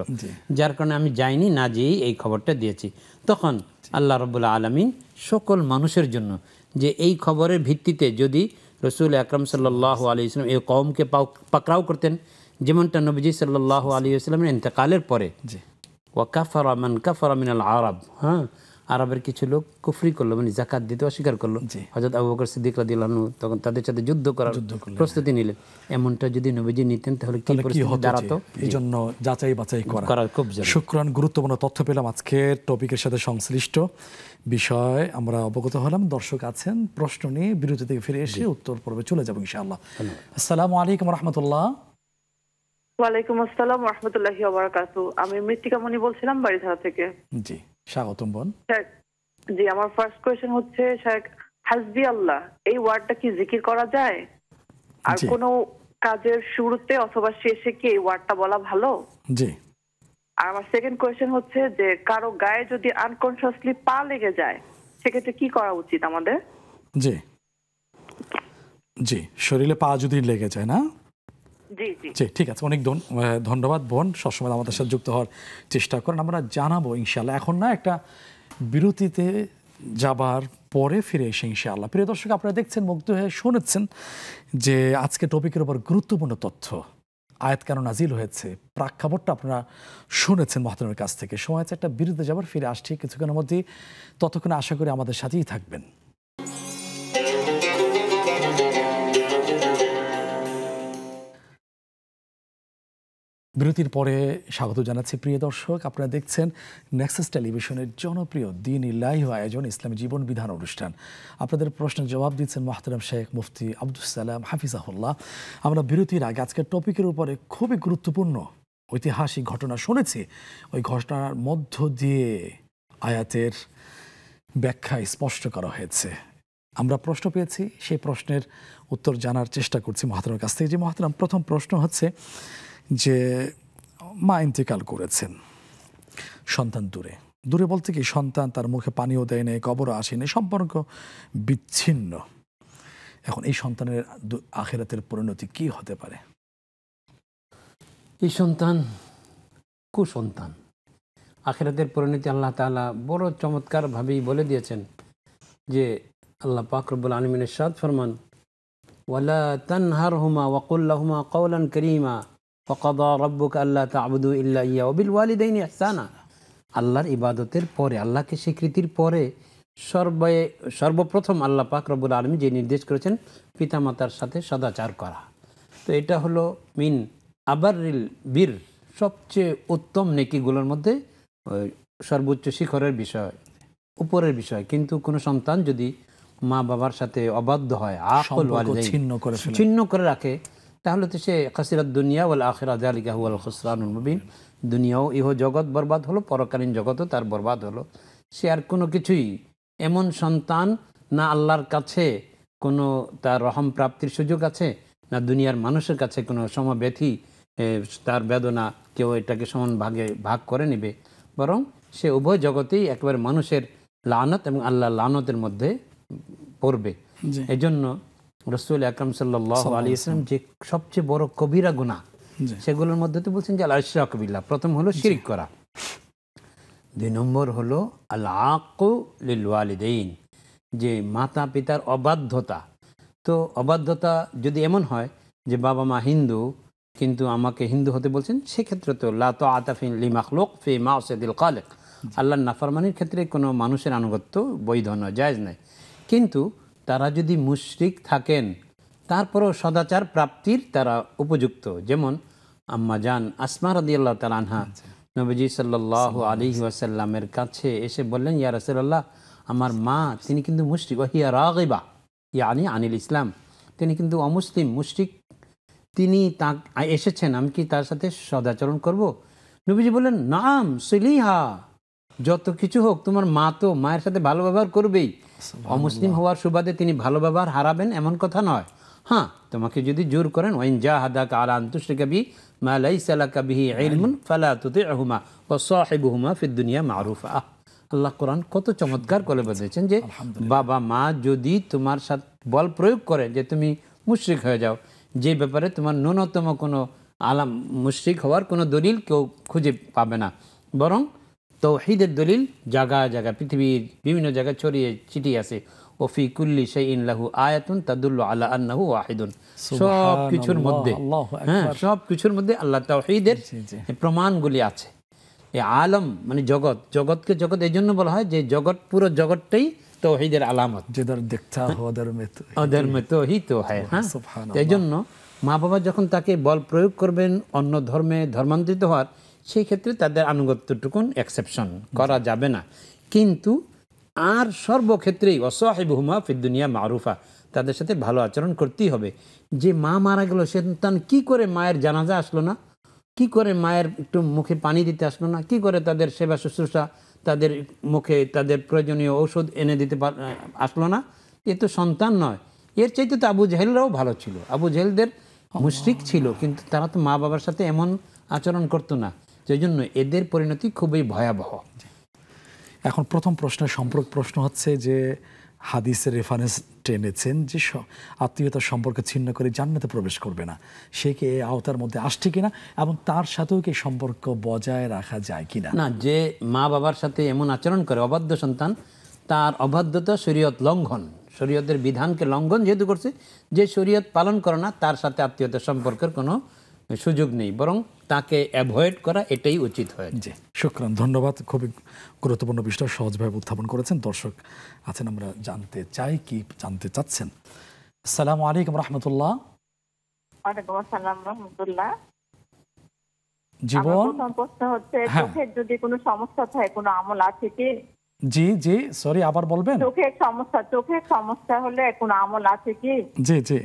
যার কারণে আমি যাইনি, না যেয়েই এই খবরটা দিয়েছি। তখন আল্লাহ রাব্বুল আলামিন সকল মানুষের জন্য যে এই খবরের ভিত্তিতে যদি রসুল আকরাম সাল্লাল্লাহু আলাইহি ওয়াসাল্লাম এই কওমকে পাকড়াও করতেন, যেমনটা নবীজি সাল্লাল্লাহু আলাইহি ওয়াসাল্লামের ইন্তেকালের পরে ওয়া কাফারা মান কাফারা মিনাল আরব, হ্যাঁ, আরবের কিছু লোক কুফরি করলো, মানে জাকাত দিতে অস্বীকার করলো। হযরত আবু বকর সিদ্দিক রাদিয়াল্লাহু আনহু তখন তাদের সাথে যুদ্ধ করার প্রস্তুতি নিলেন। এমনটা যদি নবীজি নিতেন তাহলে কি পরিস্থিতি দাঁড়াতো? এই জন্য যাচাই বাছাই করা খুব জরুরি। শুকরান, গুরুত্বপূর্ণ তথ্য পেলাম। আজকের টপিকের সাথে সংশ্লিষ্ট বিষয় আমরা অবগত হলাম। দর্শক আছেন প্রশ্ন নিয়ে, বিরতি থেকে ফিরে এসে উত্তর পর্বে চলে যাব ইনশাআল্লাহ। আসসালামু আলাইকুম ওয়া রাহমাতুল্লাহ। ওয়ালাইকুম আসসালাম ওয়া রাহমাতুল্লাহি ওয়া বারাকাতুহু। আমি মৃত্তিকা মনি বলছিলাম বাড়িধারা থেকে। জি, স্বাগতম বোন। জি, আমার ফার্স্ট কোয়েশ্চেন হচ্ছে, শেখ, হাসবি আল্লাহ এই ওয়ার্ডটা কি জিকির করা যায়? আর কোনো কাজের শুরুতে অথবা শেষে কি এই ওয়ার্ডটা বলা ভালো? জি। আর আমার সেকেন্ড কোয়েশ্চেন হচ্ছে যে কারো গায়ে যদি আনকনশিয়াসলি পা লেগে যায় সেক্ষেত্রে কি করা উচিত আমাদের? জি জি, শরীরে পা যদি লেগে যায়, না? জি জি জি, ঠিক আছে, অনেক ধন্যবাদ বোন, সবসময় আমাদের সাথে যুক্ত হওয়ার চেষ্টা করেন, আমরা জানাবো ইনশাআল্লাহ। এখন না একটা বিরতিতে যাবার পরে ফিরে এসে ইনশাআল্লাহ। প্রিয় দর্শক, আপনারা দেখছেন, মুগ্ধ হয়ে শুনেছেন যে আজকে টপিকের উপর গুরুত্বপূর্ণ তথ্য, আয়াত কেন নাজিল হয়েছে, প্রাক্ষাপটটা আপনারা শুনেছেন মহতরমের কাছ থেকে। সময় আছে একটা বিরতিতে যাবার, ফিরে আসছি কিছুক্ষণের মধ্যেই। ততক্ষণে আশা করি আমাদের সাথেই থাকবেন। বিরতির পরে স্বাগত জানাচ্ছি প্রিয় দর্শক, আপনারা দেখছেন নেক্সাস টেলিভিশনের জনপ্রিয় দ্বীনি লাইভ আয়োজন ইসলামী জীবন বিধান অনুষ্ঠান। আপনাদের প্রশ্নের জবাব দিচ্ছেন মোহতারাম শেখ মুফতি আব্দুস সালাম হাফিজাহুল্লাহ। আমরা বিরতির আগে আজকের টপিকের উপরে খুবই গুরুত্বপূর্ণ ঐতিহাসিক ঘটনা শুনেছি। ওই ঘটনার মধ্য দিয়ে আয়াতের ব্যাখ্যা স্পষ্ট করা হয়েছে। আমরা প্রশ্ন পেয়েছি, সেই প্রশ্নের উত্তর জানার চেষ্টা করছি মহাতারামের কাছ থেকে। যে মহাতারাম, প্রথম প্রশ্ন হচ্ছে যে মা ইন্তেকাল করেছেন, সন্তান দূরে, দূরে বলতে কি সন্তান তার মুখে পানিও দেয় নাই, কবরও আসেনি, সম্পর্ক বিচ্ছিন্ন। এখন এই সন্তানের আখিরাতের পরিণতি কি হতে পারে? এই সন্তান কুসন্তান। আখিরাতের পরিণতি আল্লাহ তাআলা বড় চমৎকারভাবেই বলে দিয়েছেন যে আল্লাহ পাক রব্বুল আলামিন ইরশাদ ফরমান, ওয়ালা তানহারহুমা ওয়াকুল লাহুমা কাওলান কারীমা ওয়াকাদা রাব্বুকা আল্লা তা'বুদু ইল্লা ইয়্যাহু ওয়া বিল ওয়ালিদাইনি ইহসানা। আল্লাহর ইবাদতের পরে, আল্লাহকে স্বীকৃতির পরে সর্বপ্রথম আল্লাহ পাক রব্বুল আলামিন যে নির্দেশ করেছেন পিতামাতার সাথে সদাচার করা। তো এটা হলো মিন আবারিল বীর, সবচেয়ে উত্তম নেকিগুলোর মধ্যে সর্বোচ্চ শিখরের বিষয়, উপরের বিষয়। কিন্তু কোনো সন্তান যদি মা বাবার সাথে অবাধ্য হয়, আকল ওয়ালিদাইন ছিন্ন করে রাখে, তাহলে তো সে খাসিরাত দুনিয়া ওয়াল আখিরা যালিকা হুয়াল খুসরানুল মুবিন। দুনিয়াও ইহ জগৎ বরবাদ হলো, পরকালীন জগতও তার বরবাদ হলো। সে আর কোনো কিছুই, এমন সন্তান না আল্লাহর কাছে কোনো তার রহম প্রাপ্তির সুযোগ আছে, না দুনিয়ার মানুষের কাছে কোনো সমব্যথী তার বেদনা কেউ এটাকে সমান ভাগে ভাগ করে নেবে, বরং সে উভয় জগতেই একেবারে মানুষের লানত এবং আল্লাহর লানতের মধ্যে পড়বে। এই জন্য রাসূল আকরাম সাল্লাল্লাহু আলাইহি ওয়াসাল্লাম যে সবচেয়ে বড় কবিরা গুনাহ, সেগুলোর মধ্যে তো বলছেন যে আল ইশরাক বিল্লাহ, প্রথম হলো শিরক করা, 2 নম্বর হলো আল আকু লিল ওয়ালিদাইন, যে মাতা পিতার অবাধ্যতা। তো অবাধ্যতা যদি এমন হয় যে বাবা মা হিন্দু কিন্তু আমাকে হিন্দু হতে বলছেন, সেক্ষেত্রে তো লা তাআতা ফি লিমাখলুক ফি মাসিয়াতিল খালিক, আল্লাহর নাফরমানির ক্ষেত্রে কোনো মানুষের আনুগত্য বৈধ নয়, জায়েজ নয়। কিন্তু তারা যদি মুশরিক থাকেন, তারপরেও সদাচার প্রাপ্তির তারা উপযুক্ত। যেমন আম্মা জান আসমা রাদিয়াল্লাহু তাআলা আনহা নবীজি সাল্লাল্লাহু আলাইহি ওয়াসাল্লামের কাছে এসে বললেন, ইয়া রাসূলুল্লাহ, আমার মা তিনি কিন্তু মুশরিক, ওয়া হিয়া রাগিবা ইয়ানি আনিল ইসলাম, তিনি কিন্তু অমুসলিম, মুশরিক, তিনি এসেছেন, আমি কি তার সাথে সদাচরণ করব? নবীজি বললেন, নাম সিলিহা, যত কিছু হোক তোমার মা তো মায়ের সাথে ভালো ব্যবহার করবেই। অমুসলিম হওয়ার সুবাদে তিনি ভালো ব্যবহার হারাবেন এমন কথা নয়। হ্যাঁ, তোমাকে যদি জোর করেন, ওয়াইন জাহাদাকা আলা আন তুশরিকা বি মা লাইসা লাকা বিহি ইলমুন ফালা তুতি'হুমা ওয়া সাহিবুহুমা ফিদ দুনিয়া মারুফা। আল্লাহ কোরআন কত চমৎকার করে বলেছেন যে বাবা মা যদি তোমার সাথে বল প্রয়োগ করে যে তুমি মুশরিক হয়ে যাও, যে ব্যাপারে তোমার ন্যূনতম কোনো আলাম মুশরিক হওয়ার কোনো দলিল কেউ খুঁজে পাবে না, বরং তাওহীদের দলিল জায়গায় জায়গায় পৃথিবীর বিভিন্ন জায়গায় ছড়িয়ে ছিটিয়ে আছে। ওফি কুল্লি শাইইন লাহু আয়াতুন তাদুল্লু আলা আন্নাহু ওয়াহিদুন, সব কিছুর মধ্যে, হ্যাঁ, সব কিছুর মধ্যে আল্লাহ তাওহীদের প্রমাণগুলি আছে। এই আলম মানে জগৎ, জগৎকে জগৎ এই জন্য বলা হয় যে জগৎ, পুরো জগৎটাই তাওহীদের আলামত, যেদার দেখতা ওদের মে তো হি তো হয়। হ্যাঁ, এই জন্য মা বাবা যখন তাকে বল প্রয়োগ করবেন অন্য ধর্মে ধর্মান্তরিত হওয়ার, সেই ক্ষেত্রে তাদের আনুগত্যটুকুন এক্সেপশন করা যাবে না। কিন্তু আর সর্বক্ষেত্রেই ওয়াসাহিবুহুমা ফিদ দুনিয়া মারুফা, তাদের সাথে ভালো আচরণ করতেই হবে। যে মা মারা গেল, সন্তান কি করে মায়ের জানাজা আসলো না, কি করে মায়ের একটু মুখে পানি দিতে আসলো না, কি করে তাদের সেবা শুশ্রূষা, তাদের মুখে তাদের প্রয়োজনীয় ঔষধ এনে দিতে আসলো না, এ তো সন্তান নয়। এর চাইতে তো আবু জেহেলরাও ভালো ছিল, আবু জেহেলদের মুশরিক ছিল, কিন্তু তারা তো মা বাবার সাথে এমন আচরণ করতো না, সেই জন্য এদের পরিণতি খুবই ভয়াবহ। এখন প্রথম প্রশ্নের সম্পর্ক প্রশ্ন হচ্ছে যে হাদিসের রেফারেন্স টেনেছেন যে আত্মীয়তার সম্পর্ক ছিন্ন করে জান্নাতে প্রবেশ করবে না, সে কি এই আওতার মধ্যে আসছে কিনা এবং তার সাথেও কি সম্পর্ক বজায় রাখা যায় কিনা? না, যে মা বাবার সাথে এমন আচরণ করে অবাধ্য সন্তান, তার অবাধ্যতা শরীয়ত লঙ্ঘন, শরীয়তের বিধানকে লঙ্ঘন যেহেতু করছে, যে শরীয়ত পালন করে না তার সাথে আত্মীয়তার সম্পর্কের কোনো সুযোগ নেই, বরং তাকে অ্যাভয়েড করা এটাই উচিত হয়। জি, শুকরান, ধন্যবাদ। খুবই গুরুত্বপূর্ণ বিষয় সহজভাবে উত্থাপন করেছেন। দর্শক আছেন, আমরা জানতে চাই কি জানতে চাচ্ছেন। আসসালামু আলাইকুম রহমতুল্লাহ। ওয়ালাইকুম আসসালাম রাহমাতুল্লাহ। জীবন প্রথম প্রশ্ন হচ্ছে হ্যাঁ। চোখের যদি কোনো সমস্যা থাকে কোনো আমল আছে কি? জি জি, সরি আবার বলবেন। চোখের সমস্যা হলে কোনো আমল আছে কি? জি জি,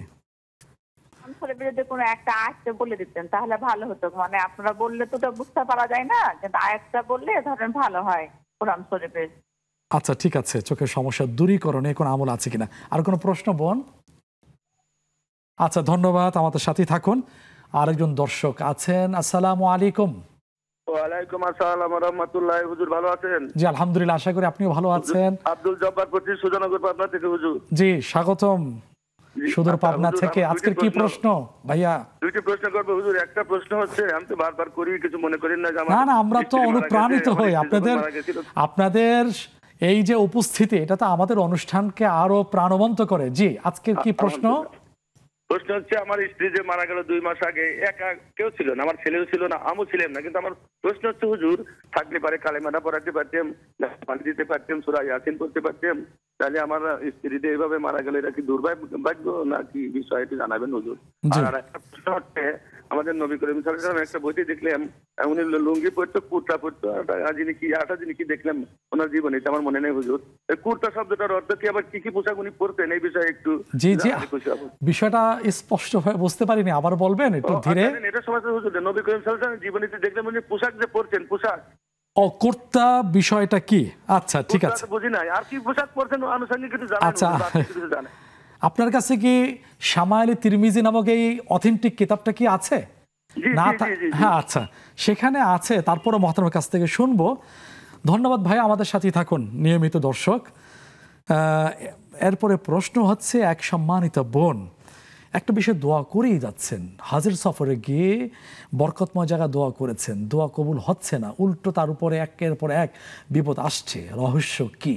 কোরআন বিরুদ্ধে কোনো একটা আয়াতটা বলে দিতেন তাহলে ভালো হতো। মানে আপনারা বললে তো ওটা বুঝতে পারা যায় না, কিন্তু আয়াতটা বললে ধরেন ভালো হয় কোরআন শরীফের। আচ্ছা ঠিক আছে, চোখের সমস্যা দূরীকরণে কোনো আমল আছে কিনা। আর কোনো প্রশ্ন বোন? আচ্ছা ধন্যবাদ, আমাদের সাথেই থাকুন। আরেকজন দর্শক আছেন, আসসালামু আলাইকুম। ওয়ালাইকুম আসসালাম ওয়া রাহমাতুল্লাহি। হুজুর ভালো আছেন? জি আলহামদুলিল্লাহ, আশা করি আপনিও ভালো আছেন। আব্দুল জব্বার পঁচিশ সুজানগর পাবনা থেকে হুজুর। জি স্বাগতম সুদূর আচ্ছা, পাবনা হুজুর, থেকে। আমার আজকের দুইটি কি প্রশ্ন ভাইয়া? দুইটি প্রশ্ন করবো হুজুর। একটা প্রশ্ন হচ্ছে, আমি তো বারবার করি, কিছু মনে করেন না যে আমার না না, আমরা তো স্ত্রী মারা অনুপ্রাণিত গেছে, হই আমার স্ত্রী আপনাদের মারা গেছিল। আপনাদের এই যে উপস্থিতি, এটা তো আমাদের অনুষ্ঠানকে আরো প্রাণবন্ত করে। জি আজকের কি প্রশ্ন? প্রশ্ন হচ্ছে, আমার স্ত্রী যে মারা গেল 2 মাস আগে, একা কেউ ছিল না, আমার ছেলেও ছিল না, আমিও ছিলাম না। কিন্তু আমার প্রশ্ন হচ্ছে হুজুর, থাকলে পারে কালেমাটা পড়াতে পারতাম, পানি দিতে পারতাম, সূরা ইয়াসিন পড়তে পারতাম, তাহলে আমার স্ত্রী যে এইভাবে মারা গেল, এটা কি দুর্ভাগ্য নাকি বিষয়, এটি জানাবেন হুজুর। আর একটা প্রশ্ন হচ্ছে, আমাদের নবী করিম সাল্লাল্লাহু আলাইহি ওয়াসাল্লাম একটা বইতে দেখলাম উনি লুঙ্গি পরতো, কুর্তা পরতো, আটা জিনিস দেখলাম ওনার জীবনে, এটা আমার মনে নেই হুজুর। এই কুর্তা শব্দটার অর্থ কি, আবার কি কি পোশাক উনি পরতেন, এই বিষয়ে একটু জি জি, জানালে খুশি হব। বিষয়টা স্পষ্ট হয়ে বুঝতে পারিনি, আবার বলবেন একটু ধীরে। এটা সময় হুজুর নবী করিম সাল্লাল্লাহু আলাইহি ওয়াসাল্লাম জীবনীতে দেখলাম উনি পোশাক যে পরতেন, পোশাক ও কর্তা বিষয়টা কি? আচ্ছা ঠিক আছে, বুঝি নাই, আর কি পোশাক পরতেন আনুষঙ্গিক কিছু জানেন? আচ্ছা। কিছু জানেন? আপনার কাছে কি শামাইল তিরমিজি নামক এই অথেন্টিক কিতাবটা কি আছে? জি, না জি, জি, জি, জি। হ্যাঁ আচ্ছা, সেখানে আছে, তারপরে মহতরমের কাছ থেকে শুনবো। ধন্যবাদ ভাই, আমাদের সাথেই থাকুন, নিয়মিত দর্শক। এরপরে প্রশ্ন হচ্ছে, এক সম্মানিত বোন একটা বিষয়ে দোয়া করেই যাচ্ছেন, হাজির সফরে গিয়ে বরকতময় জায়গা দোয়া করেছেন, দোয়া কবুল হচ্ছে না, উল্টো তার উপরে একের পর এক বিপদ আসছে, রহস্য কি?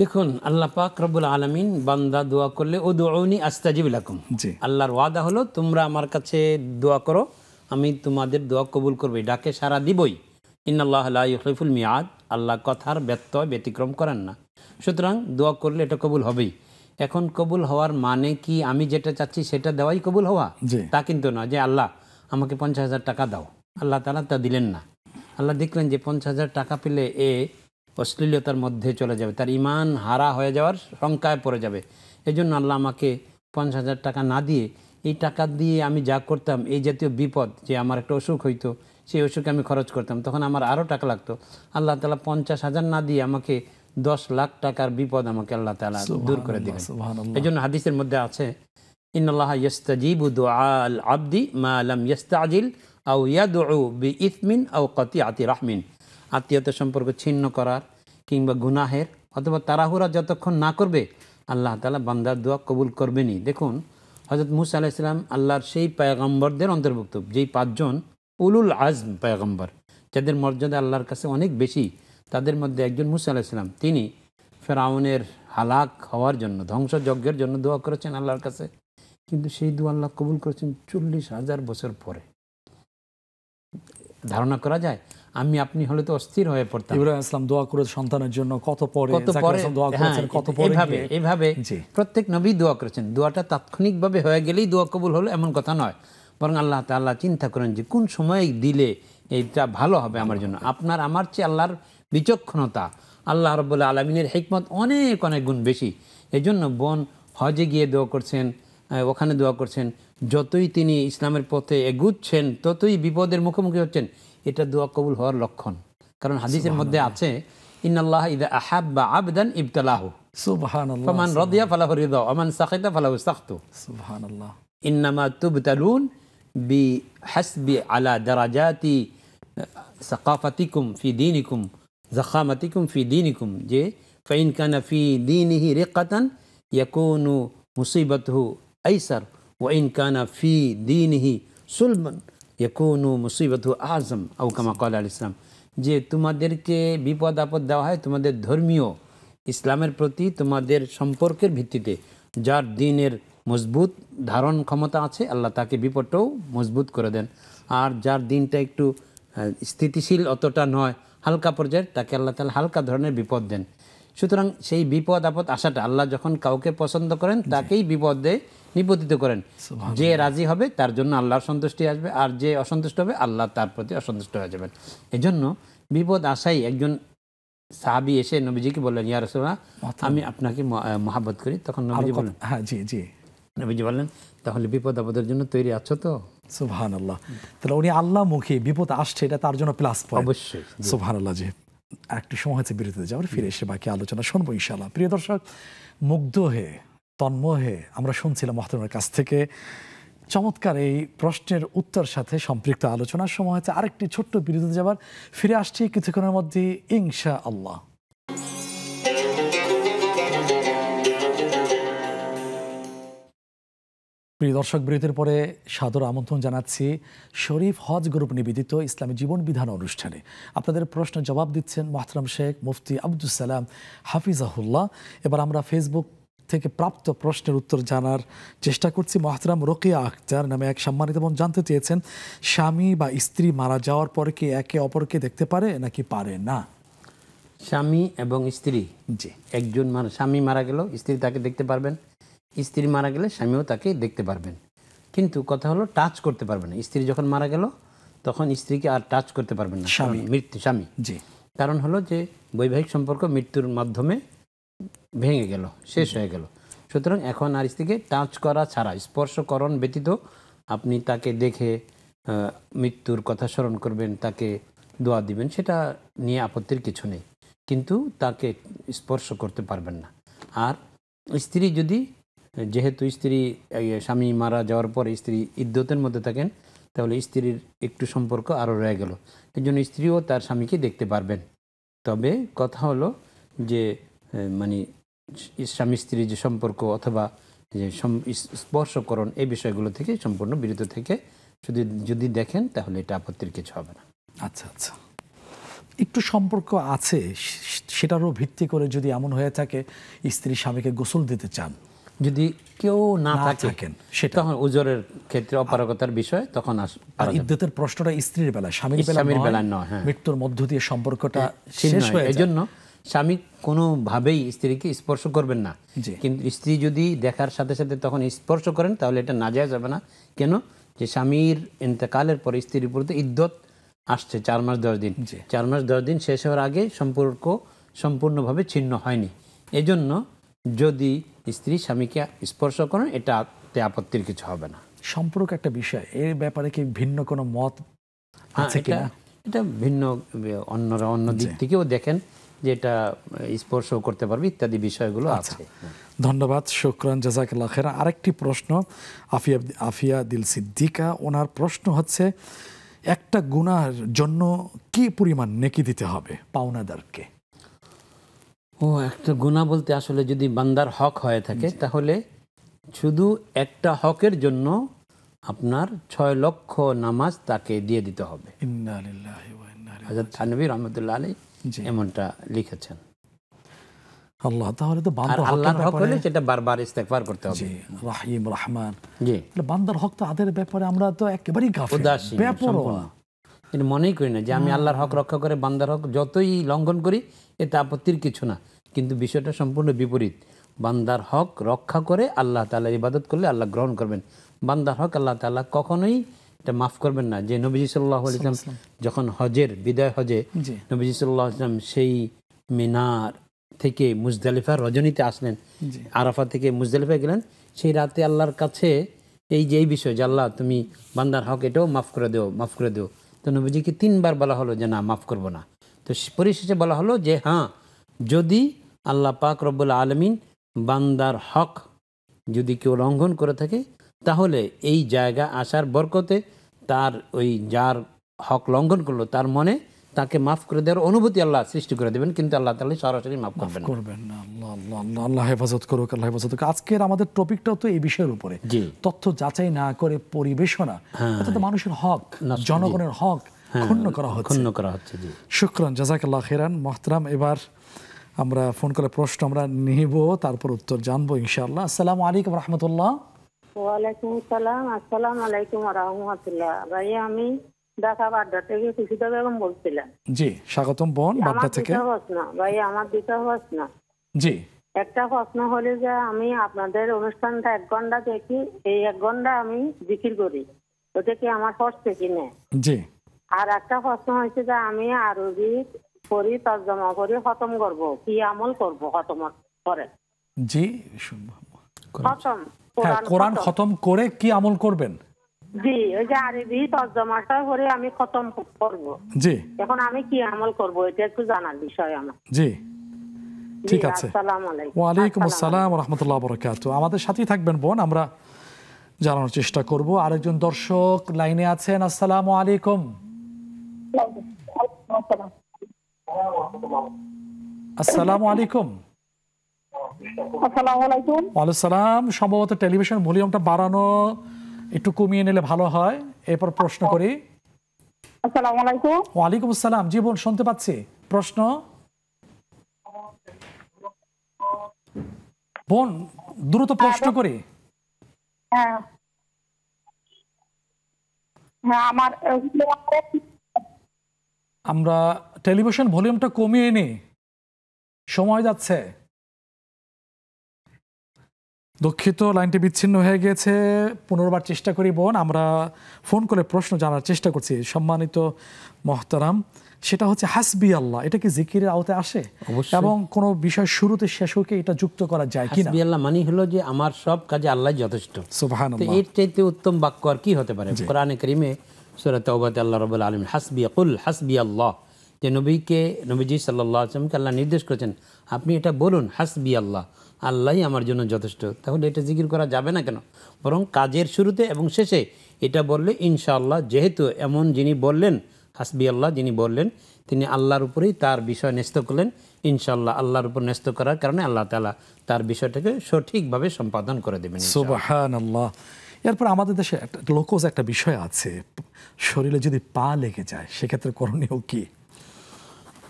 দেখুন, আল্লাহ পাক রব্বুল আলামিন বান্দা দোয়া করলে উদউনি আস্তাজিব লাকুম, জি আল্লাহর ওয়াদা হলো তোমরা আমার কাছে দোয়া করো, আমি তোমাদের দোয়া কবুল করবই, ডাকে সারা দিবই। ইন্নাল্লাহ লা ইউখলিফুল মিয়াদ, আল্লাহ কথার ব্যত্যয় ব্যতিক্রম করেন না। সুতরাং দোয়া করলে এটা কবুল হবেই। এখন কবুল হওয়ার মানে কি আমি যেটা চাচ্ছি সেটা দেওয়াই কবুল হওয়া? জি। তা কিন্তু না যে আল্লাহ আমাকে 50,000 টাকা দাও, আল্লাহ তাআলা তা দিলেন না। আল্লাহ দেখলেন যে 50,000 টাকা পেলে এ অশ্লীলতার মধ্যে চলে যাবে, তার ঈমান হারা হয়ে যাওয়ার শঙ্কায় পড়ে যাবে। এই জন্য আল্লাহ আমাকে 50,000 টাকা না দিয়ে, এই টাকা দিয়ে আমি যা করতাম, এই জাতীয় বিপদ, যে আমার একটা অসুখ হইতো, সেই অসুখে আমি খরচ করতাম, তখন আমার আরও টাকা লাগতো, আল্লাহ তাআলা 50,000 না দিয়ে আমাকে 10 লাখ টাকার বিপদ আমাকে আল্লাহ তাআলা দূর করে দিলেন। এই জন্য হাদিসের মধ্যে আছে, ইন্নাল্লাহ ইয়াস্তাজিবু দুআল আবদি মা লাম ইয়াস্তাজিল আও ইয়াদউ বিইসমিন আও কাতিআতি রাহমিন। আত্মীয়তা সম্পর্ক ছিন্ন করার কিংবা গুনাহের অথবা তাড়াহুড়া যতক্ষণ না করবে, আল্লাহ তাআলা বান্দার দোয়া কবুল করবেনই। দেখুন, হযরত মূসা আলাইহিস সালাম আল্লাহর সেই পয়গম্বরদের অন্তর্ভুক্ত, যেই 5 জন উলুল আজম পয়গম্বর, যাদের মর্যাদা আল্লাহর কাছে অনেক বেশি। তাদের মধ্যে একজন মূসা আলাইহিস সালাম, তিনি ফেরাউনের হালাক হওয়ার জন্য, ধ্বংসযজ্ঞের জন্য দোয়া করেছেন আল্লাহর কাছে, কিন্তু সেই দোয়া আল্লাহ কবুল করেছেন 40,000 বছর পরে। ধারণা করা যায়, আমি আপনি হলে তো অস্থির হয়ে পড়তাম। ইব্রাহিম ইসলাম দোয়া করে সন্তানের জন্য কত পরে, দোয়া করেছেন কত পরে। এইভাবে প্রত্যেক নবী দোয়া করেছেন। দোয়াটা তাৎক্ষণিকভাবে হয়ে গেলেই দোয়া কবুল হলো এমন কথা নয়, বরং আল্লাহ তাআলা চিন্তা করেন যে কোন সময় দিলে এইটা ভালো হবে আমার জন্য। আপনার আমার চেয়ে আল্লাহর বিচক্ষণতা, আল্লাহ রাব্বুল আলামিনের হিকমত অনেক অনেক গুণ বেশি। এই জন্য বোন হজে গিয়ে দোয়া করছেন, ওখানে দোয়া করছেন, যতই তিনি ইসলামের পথে এগুচ্ছেন ততই বিপদের মুখোমুখি হচ্ছেন, এটা দোয়া কবুল হওয়ার লক্ষণ। কারণ হাদিসের মধ্যে আছে, ইন্নাল্লাহ ইযা আহাব্বা আবদান ইবতালাহু সুবহানাল্লাহ, ফামান রাদিয়া ফালাহু রিদা ওয়া মান সাখিতা ফালাহু সাখতু। সুবহানাল্লাহ। ইন্নামা তুবতালুন বিহাসবি আলা দারাজাতি সাকাফাতিকুম ফি দীনিকুম যাখামাতিকুম ফি দীনিকুম, যে ফাইন কানা ফি দীনিহি রিকাতান ইয়াকুনু মুসিবাতুহু আইসার ওয়া ইন কানা ফি দীনিহি সুলমান ইয়াকুনু মুসিবাতুহু আযম আও কামা ক্বালা আলাইহিস সালাম। যে তোমাদেরকে বিপদ আপদ দেওয়া হয় তোমাদের ধর্মীয় ইসলামের প্রতি তোমাদের সম্পর্কের ভিত্তিতে। যার দিনের মজবুত ধারণ ক্ষমতা আছে, আল্লাহ তাকে বিপদটাও মজবুত করে দেন। আর যার দিনটা একটু স্থিতিশীল অতটা নয়, হালকা পর্যায়ের, তাকে আল্লাহ তাআলা হালকা ধরনের বিপদ দেন। সুতরাং সেই বিপদ আপদ আসাটা আল্লাহ যখন কাউকে পছন্দ করেন তাকেই বিপদে নিপতিত করেন। যে রাজি হবে তার জন্য আল্লাহর সন্তুষ্টি আসবে, আর যে অসন্তুষ্ট হবে আল্লাহ তার প্রতি অসন্তুষ্ট হয়ে যাবেন। এজন্য বিপদ আসাই একজন সাহাবী এসে নবীজিকে বললেন, ইয়া রাসূলুল্লাহ, আমি আপনাকে মহব্বত করি। তখন নবীজি বললেন, হ্যাঁ জি জি, নবীজি বললেন, তাহলে বিপদ আপদের জন্য তৈরি আছো তো? সুবহানাল্লাহ। তাহলে উনি আল্লাহ মুখী বিপদ আসছে, এটা তার জন্য প্লাস পয়েন্ট। অবশ্যই। সুবহানাল্লাহ। জি, একটু সময় হচ্ছে বিরতিতে যাওয়ার, ফিরে এসে বাকি আলোচনা শুনবো ইনশাআল্লাহ। প্রিয় দর্শক, মুগ্ধ হয়ে তন্ময় হয়ে আমরা শুনছিলাম মুহতারামের কাছ থেকে চমৎকার এই প্রশ্নের উত্তর সাথে সম্পৃক্ত আলোচনার সময় হচ্ছে আরেকটি ছোট্ট বিরতিতে যাবার। ফিরে আসছি কিছুক্ষণের মধ্যে ইনশাআল্লাহ। প্রিয় দর্শক, বিরতির পরে সাদর আমন্ত্রণ জানাচ্ছি শরীফ হজ গ্রুপ নিবেদিত ইসলামী জীবন বিধান অনুষ্ঠানে। আপনাদের প্রশ্ন জবাব দিচ্ছেন মুহতারাম শেখ মুফতি আব্দুস সালাম হাফিজাহুল্লাহ। এবার আমরা ফেসবুক থেকে প্রাপ্ত প্রশ্নের উত্তর জানার চেষ্টা করছি। মুহতারাম রোকেয়া আক্তার নামে এক সম্মানিত বোন জানতে চেয়েছেন, স্বামী বা স্ত্রী মারা যাওয়ার পরে কি একে অপরকে দেখতে পারে নাকি পারে না? স্বামী এবং স্ত্রী, জি, একজন স্বামী মারা গেল স্ত্রী তাকে দেখতে পারবেন, স্ত্রী মারা গেলে স্বামীও তাকে দেখতে পারবেন, কিন্তু কথা হলো টাচ করতে পারবেন না। স্ত্রী যখন মারা গেল তখন স্ত্রীকে আর টাচ করতে পারবেন না, স্বামী। জি, কারণ হলো যে বৈবাহিক সম্পর্ক মৃত্যুর মাধ্যমে ভেঙে গেল, শেষ হয়ে গেল। সুতরাং এখন আর স্ত্রীকে টাচ করা ছাড়া, স্পর্শকরণ ব্যতীত আপনি তাকে দেখে মৃত্যুর কথা স্মরণ করবেন, তাকে দোয়া দিবেন, সেটা নিয়ে আপত্তির কিছু নেই, কিন্তু তাকে স্পর্শ করতে পারবেন না। আর স্ত্রী যদি, যেহেতু স্ত্রী স্বামী মারা যাওয়ার পরে স্ত্রী ইদ্যতের মধ্যে থাকেন, তাহলে স্ত্রীর একটু সম্পর্ক আরও রয়ে গেল। এই জন্য স্ত্রীও তার স্বামীকে দেখতে পারবেন। তবে কথা হলো যে মানে স্বামী স্ত্রীর যে সম্পর্ক অথবা যে স্পর্শকরণ, এই বিষয়গুলো থেকে সম্পূর্ণ বিরত থেকে যদি দেখেন তাহলে এটা আপত্তির কিছু হবে না। আচ্ছা আচ্ছা, একটু সম্পর্ক আছে সেটারও ভিত্তি করে যদি এমন হয়ে থাকে স্ত্রী স্বামীকে গোসল দিতে চান, যদি কেউ না থাকেন সেটা তখন উজরের ক্ষেত্রে অপারগতার বিষয়, তখন আর ইদ্যতের প্রশ্নটা স্ত্রীর বেলায়, স্বামীর বেলায় নয়। মৃত্যুর মধ্য দিয়ে সম্পর্কটা শেষ হয়ে যায়। এই জন্য স্বামী কোনোভাবেই স্ত্রীকে স্পর্শ করবেন না, কিন্তু স্ত্রী যদি দেখার সাথে সাথে তখন স্পর্শ করেন তাহলে এটা নাজায়েজ হবে না। কেন? যে স্বামীর ইন্তেকালের পরে স্ত্রীর উপর ইদ্যত আসছে 4 মাস 10 দিন, 4 মাস 10 দিন শেষ হওয়ার আগে সম্পর্ক সম্পূর্ণভাবে ছিন্ন হয়নি। এজন্য যদি স্ত্রী স্বামীকে স্পর্শ করেন এটাতে আপত্তির কিছু হবে না। সম্পর্ক একটা বিষয়, এর ব্যাপারে কি ভিন্ন কোনো মত আছে কিনা? এটা ভিন্ন, অন্যরা অন্য দিক থেকেও দেখেন যে এটা স্পর্শ করতে পারবে ইত্যাদি বিষয়গুলো আছে। ধন্যবাদ, শুকরান, জাযাকাল্লাহ খাইর। আরেকটি প্রশ্ন আফিয়া দিল সিদ্দিকা, ওনার প্রশ্ন হচ্ছে একটা গুনার জন্য কি পরিমাণ নেকি দিতে হবে পাওনাদারকে? একটা গুনাহ বলতে আসলে যদি বান্দার হক হয়ে থাকে তাহলে শুধু একটা হকের জন্য আপনার 6 লক্ষ নামাজ তাকে দিয়ে দিতে হবে। ইন্না লিল্লাহি ওয়া ইন্না ইলাইহি হযরত থানভী রাহমাতুল্লাহ আলাইহি এমনটা লিখেছেন। আল্লাহ, তাহলে তো আল্লাহর হক হলে সেটা বারবার ইস্তেগফার করতে হবে। রহিম রহমান, জি, বান্দার হক তো আদের ব্যাপারে আমরা তো একেবারেই গাফিল, বেপরোয়া। এটা মনেই করি না যে আমি আল্লাহর হক রক্ষা করে বান্দার হক যতই লঙ্ঘন করি এতে আপত্তির কিছু না, কিন্তু বিষয়টা সম্পূর্ণ বিপরীত। বান্দার হক রক্ষা করে আল্লাহ তাআলার ইবাদত করলে আল্লাহ গ্রহণ করবেন। বান্দার হক আল্লাহ তাআলা কখনোই এটা মাফ করবেন না। যে নবীজি সাল্লাল্লাহু আলাইহি ওয়াসাল্লাম যখন হজের বিদায় হজে নবীজি সাল্লাল্লাহু আলাইহি ওয়াসাল্লাম সেই মিনার থেকে মুজদালিফা রজনীতে আসলেন, আরাফা থেকে মুজদালিফা গেলেন, সেই রাতে আল্লাহর কাছে এই বিষয় যে আল্লাহ তুমি বান্দার হক এটাও মাফ করে দিও। তো নবীজিকে 3 বার বলা হলো যে না, মাফ করব না। তো পরিশেষে বলা হলো যে হ্যাঁ, যদি আল্লাহ পাক রব্বুল আলামিন বান্দার হক যদি কেউ লঙ্ঘন করে থাকে তাহলে এই জায়গা আসার বরকতে তার ওই যার হক লঙ্ঘন করলো তার মনে তাকে মাফ করে দেওয়ার অনুভূতি আল্লাহ সৃষ্টি করে দেবেন, কিন্তু আল্লাহ তাআলা সরাসরি মাফ করবেন না। আল্লাহ হেফাজত করুক, আল্লাহ হেফাজত করুক। আজকের আমাদের টপিকটাও তো এই বিষয়ের উপরে, তথ্য যাচাই না করে পরিবেশনা, এটা তো মানুষের হক, জনগণের হক ক্ষুণ্ণ করা হচ্ছে। শুকরান, জাযাকাল্লাহ খাইরান। মুহতারাম, এবার আমরা ফোন করে প্রশ্ন আমরা নিব, তারপর উত্তর জানবো ইনশাআল্লাহ। আসসালামু আলাইকুম রাহমাতুল্লাহ। ওয়ালাইকুম আসসালাম। আসসালামু আলাইকুম ওয়া রাহমাতুল্লাহ। ভাই আমি ঢাকা বাড্ডা থেকে খুশিদা বেগম বলছিলাম। জি, স্বাগতম বোন, বাড্ডা থেকে। ভাই আমার 2টা প্রশ্ন। জি একটা প্রশ্ন হলো যে আমি আপনাদের অনুষ্ঠানটা 1 ঘন্টা দেখি, এই 1 ঘন্টা আমি জিকির করি, ওটা কি আমার হচ্ছে কি না? জি আর একটা প্রশ্ন হয়েছে যে আমি আরবি পড়ি, তর্জমা করি, খতম করব, কি আমল করব খতম করে? জি খতম হ্যাঁ, কোরআন খতম করে কি আমল করবেন? জি, ওই যে আরবি তর্জমাটা করে আমি খতম করব, জি এখন আমি কি আমল করব এটা একটু জানার বিষয় আমার। জি জি, ঠিক আছে। আসসালামু আলাইকুম। ওয়ালাইকুম আসসালামু আসসালাম ওয়া রাহমাতুল্লাহি ওয়া বারাকাতুহু। আমাদের সাথেই থাকবেন বোন, আমরা জানানোর চেষ্টা করব। আরেকজন দর্শক লাইনে আছেন। আসসালামু আলাইকুম। আসসালামু আলাইকুম। আসসালামু আলাইকুম। ওয়ালাইকুম সালাম। সম্ভবত টেলিভিশন ভলিউমটা বাড়ানো একটু কমিয়ে নিলে ভালো হয়। এরপর প্রশ্ন করি। আসসালামু আলাইকুম। ওয়ালাইকুম আসসালাম। জি বোন, শুনতে পাচ্ছি। প্রশ্ন বোন, দ্রুত প্রশ্ন করি। হ্যাঁ হ্যাঁ, আমরা টেলিভিশন ভলিউমটা কমিয়ে নিই, সময় যাচ্ছে। দুঃখিত, লাইনটি বিচ্ছিন্ন হয়ে গিয়েছে। পুনর্বার চেষ্টা করি বোন, আমরা ফোন করে প্রশ্ন জানার চেষ্টা করছি। সম্মানিত মহতারাম, সেটা হচ্ছে হাসবি আল্লাহ, এটা কি জিকিরের আওতায় আসে? অবশ্যই। এবং কোনো বিষয় শুরুতে শেষকে এটা যুক্ত করা যায় কিনা? হাসবি আল্লাহ মানে হলো যে আমার সব কাজে আল্লাহ যথেষ্ট। তো সুবহানাল্লাহ। এর চাইতে উত্তম বাক্য আর কি হতে পারে? কোরআনে কারিমে সূরা তাওবাতে আল্লাহ রাব্বুল আলামিন হাসবি আল্লাহ, যে নবীজি সাল্লাল্লাহু আলাইহি ওয়াসাল্লামকে আল্লাহ নির্দেশ করেছেন আপনি এটা বলুন, হাসবি আল্লাহ, আল্লাহই আমার জন্য যথেষ্ট। তাহলে এটা জিকির করা যাবে না কেন? বরং কাজের শুরুতে এবং শেষে এটা বললে ইনশাআল্লাহ, যেহেতু এমন যিনি বললেন হাসবি আল্লাহ, যিনি বললেন তিনি আল্লাহর উপরেই তার বিষয় ন্যস্ত করলেন। ইনশাআল্লাহ আল্লাহর উপর ন্যস্ত করার কারণে আল্লাহ তাআলা তার বিষয়টাকে সঠিকভাবে সম্পাদন করে দেবেন। সুবহানাল্লাহ। এরপর আমাদের দেশে একটা লোকজ একটা বিষয় আছে, শরীরে যদি পা লেগে যায় সেক্ষেত্রে করণীয় কি?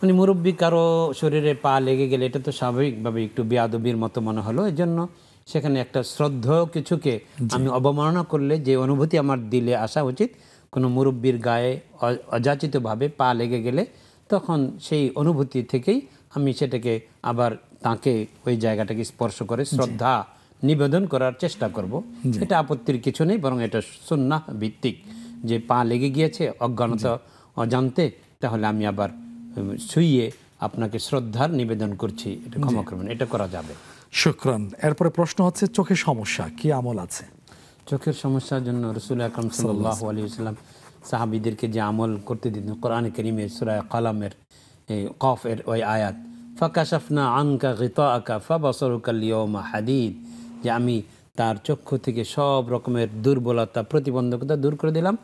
মানে মুরব্বী কারো শরীরে পা লেগে গেলে এটা তো স্বাভাবিকভাবে একটু বেয়াদবির মতো মনে হলো, এই জন্য সেখানে একটা শ্রদ্ধেয় কিছুকে আমি অবমাননা করলে যে অনুভূতি আমার দিলে আসা উচিত, কোনো মুরব্বীর গায়ে অযাচিতভাবে পা লেগে গেলে তখন সেই অনুভূতি থেকেই আমি সেটাকে আবার তাকে ওই জায়গাটাকে স্পর্শ করে শ্রদ্ধা নিবেদন করার চেষ্টা করব। এটা আপত্তির কিছু নেই, বরং এটা সুন্নাহ ভিত্তিক, যে পা লেগে গিয়েছে অজ্ঞানতা অজান্তে, তাহলে আমি আবার শুইয়ে আপনাকে শ্রদ্ধার নিবেদন করছি, এটা ক্ষমা করবেন, এটা করা যাবে। শুকরান। এরপরে প্রশ্ন হচ্ছে চোখের সমস্যা, কি আমল আছে? চোখের সমস্যার জন্য রাসূল আকরাম সাল্লাল্লাহু আলাইহি ওয়াসাল্লাম সাহাবীদেরকে যে আমল করতে দিতেন, কোরআনে কারীমের সূরা কালামের কফ এর ওই আয়াত, ফাকাশাফনা আনকা গিতাআকা ফাবাসারুকা আল-ইয়াওমা হাদীদ, যে আমি তার চক্ষু থেকে সব রকমের দুর্বলতা প্রতিবন্ধকতা দূর করে দিলাম,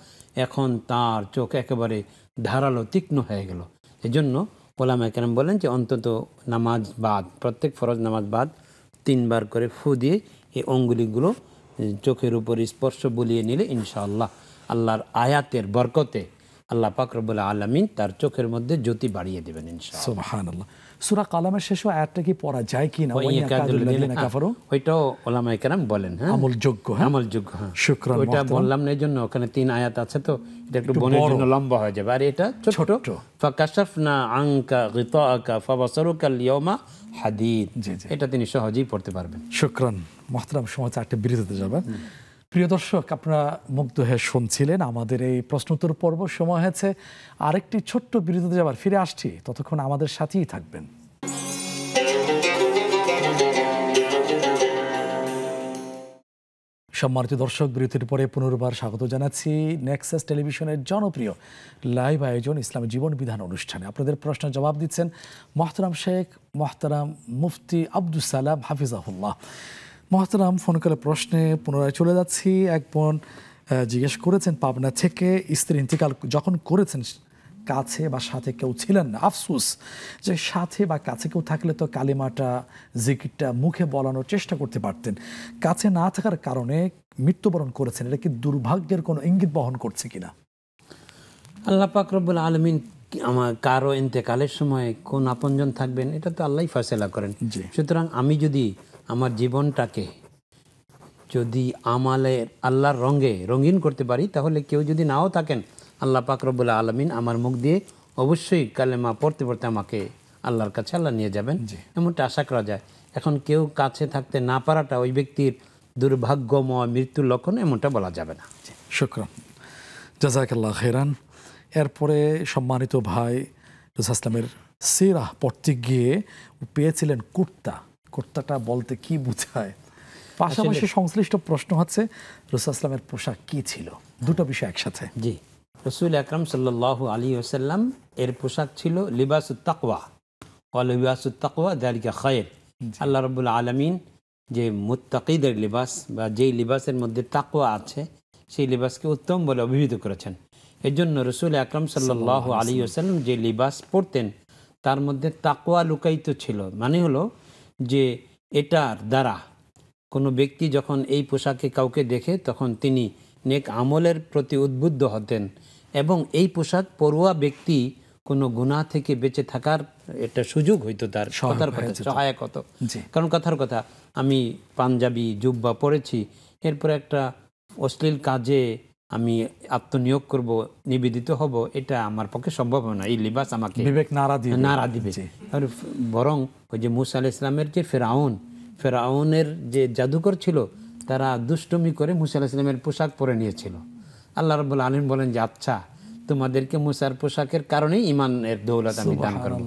এখন তার চোখ একেবারে ধারালো তীক্ষ্ণ হয়ে গেল। এজন্য ওলামায়ে কেরাম বলেন যে অন্তত নামাজ বাদ, প্রত্যেক ফরজ নামাজ বাদ 3 বার করে ফু দিয়ে এই অঙ্গুলিগুলো চোখের উপর স্পর্শ বুলিয়ে নিলে ইনশাআল্লাহ আল্লাহর আয়াতের বরকতে আল্লাহ পাক রব্বুল আলামিন তার চোখের মধ্যে জ্যোতি বাড়িয়ে দেবেন ইনশাআল্লাহ। সুবহানাল্লাহ। সূরা কালামের শেষে আয়াতটা কি পড়া যায় কি না? ওইটাও ওলামায়ে কেরাম বলেন হ্যাঁ আমলযোগ্য। আমলযোগ্য, হ্যাঁ। শুকরান। ওইটা বললাম না, এই জন্য ওখানে 3 আয়াত আছে, তো এটা একটু বোনের জন্য লম্বা হয়ে যাবে, আর এটা ছোট। ফাকাশাফনা আনকা গিতাআকা ফাবাসারুকা আল-ইয়াওমা হাদীদ, এটা তিনি সহজেই পড়তে পারবেন। শুকরান। মুহতারাম, সময় 4টে বিরতিতে যাবেন। প্রিয় দর্শক, আপনারা মুগ্ধ হয়ে শুনছিলেন আমাদের এই প্রশ্নোত্তর পর্ব। সময় হয়েছে আরেকটি ছোট্ট বিরতিতে যাবার, ফিরে আসছি, ততক্ষণ আমাদের সাথেই থাকবেন। সম্মানিত দর্শক, বিরতির পরে পুনর্বার স্বাগত জানাচ্ছি নেক্সাস টেলিভিশনের জনপ্রিয় লাইভ আয়োজন ইসলামী জীবন বিধান অনুষ্ঠানে। আপনাদের প্রশ্নের জবাব দিচ্ছেন মহতারাম শেখ মহতারাম মুফতি আব্দুস সালাম হাফিজাহুল্লাহ। মহতারাম, ফোন করে প্রশ্নে পুনরায় চলে যাচ্ছি। এক বোন জিজ্ঞেস করেছেন পাবনা থেকে, স্ত্রী ইন্তিকাল যখন করেছেন কাছে বা সাথে কেউ ছিলেন না, আফসোস যে সাথে বা কাছে কেউ থাকলে তো কালিমাটা জিকিরটা মুখে বলানোর চেষ্টা করতে পারতেন, কাছে না থাকার কারণে মৃত্যুবরণ করেছেন, এটা কি দুর্ভাগ্যের কোনো ইঙ্গিত বহন করছে কিনা? আল্লাহ পাক রব্বুল আলামিন আমার কারো ইন্তেকালের সময় কোন আপনজন থাকবেন এটা তো আল্লাহই ফয়সালা করেন। সুতরাং আমি যদি আমার জীবনটাকে যদি আমালের আল্লাহর রঙে রঙিন করতে পারি, তাহলে কেউ যদি নাও থাকেন, আল্লাহ পাক রব্বুল আলামিন আমার মুখ দিয়ে অবশ্যই কালেমা পড়তে পড়তে আমাকে আল্লাহর কাছে আল্লাহ নিয়ে যাবেন, এমনটা আশা করা যায়। এখন কেউ কাছে থাকতে না পারাটা ওই ব্যক্তির দুর্ভাগ্যময় মৃত্যুর লক্ষণ এমনটা বলা যাবে না। শুকরান, জাযাকাল্লাহ খেরান। এরপরে সম্মানিত ভাই রাসূল ইসলামের সিরাহ পড়তে গিয়ে পেয়েছিলেন কুর্তাটা বলতে কি বোঝায়, পাশাপাশি সংশ্লিষ্ট প্রশ্ন হচ্ছে রাসূল ইসলামের পোশাক কি ছিল, দুটো বিষয় একসাথে। জি, রাসূল আকরাম সাল্লাল্লাহু আলাইহি ওয়াসাল্লাম এর পোশাক ছিল লিবাসুত তাকওয়া, ওয়া লিবাসুত তাকওয়া যালিকা খায়র। আল্লাহ রাব্বুল আলামিন যে মুত্তাকিদের লিবাস বা যেই লিবাসের মধ্যে তাকওয়া আছে সেই লিবাসকে উত্তম বলে অভিহিত করেছেন। এই জন্য রাসূল আকরাম সাল্লাল্লাহু আলাইহি ওয়াসাল্লাম যে লিবাস পরতেন তার মধ্যে তাকওয়া লুকায়িত ছিল। মানে হলো যে এটার দ্বারা কোনো ব্যক্তি যখন এই পোশাকে কাউকে দেখে তখন তিনি নেক আমলের প্রতি উদ্বুদ্ধ হতেন, এবং এই পোশাক পরুয়া ব্যক্তি কোনো গুনাহ থেকে বেঁচে থাকার একটা সুযোগ হইতো, তার কথার কথা সহায়ক হতো। কারণ কথার কথা, আমি পাঞ্জাবি জুব্বা পরেছি, এরপরে একটা অশ্লীল কাজে আমি আত্মনিয়োগ করব, নিবেদিত হব, এটা আমার পক্ষে সম্ভব হয় না। এই লিবাস আমাকে বিবেক নাড়া দিবে। আর বরং ওই যে মুসা আলাইহিস সালামের যে ফেরাউনের যে জাদুকর ছিল, তারা দুষ্টুমি করে মুসা আলাইহিস সালামের পোশাক পরে নিয়েছিল। আল্লাহ রাব্বুল আলামিন বলেন যে আচ্ছা, তোমাদেরকে মুসার পোশাকের কারণেই ঈমানের দৌলত আমি দান করব,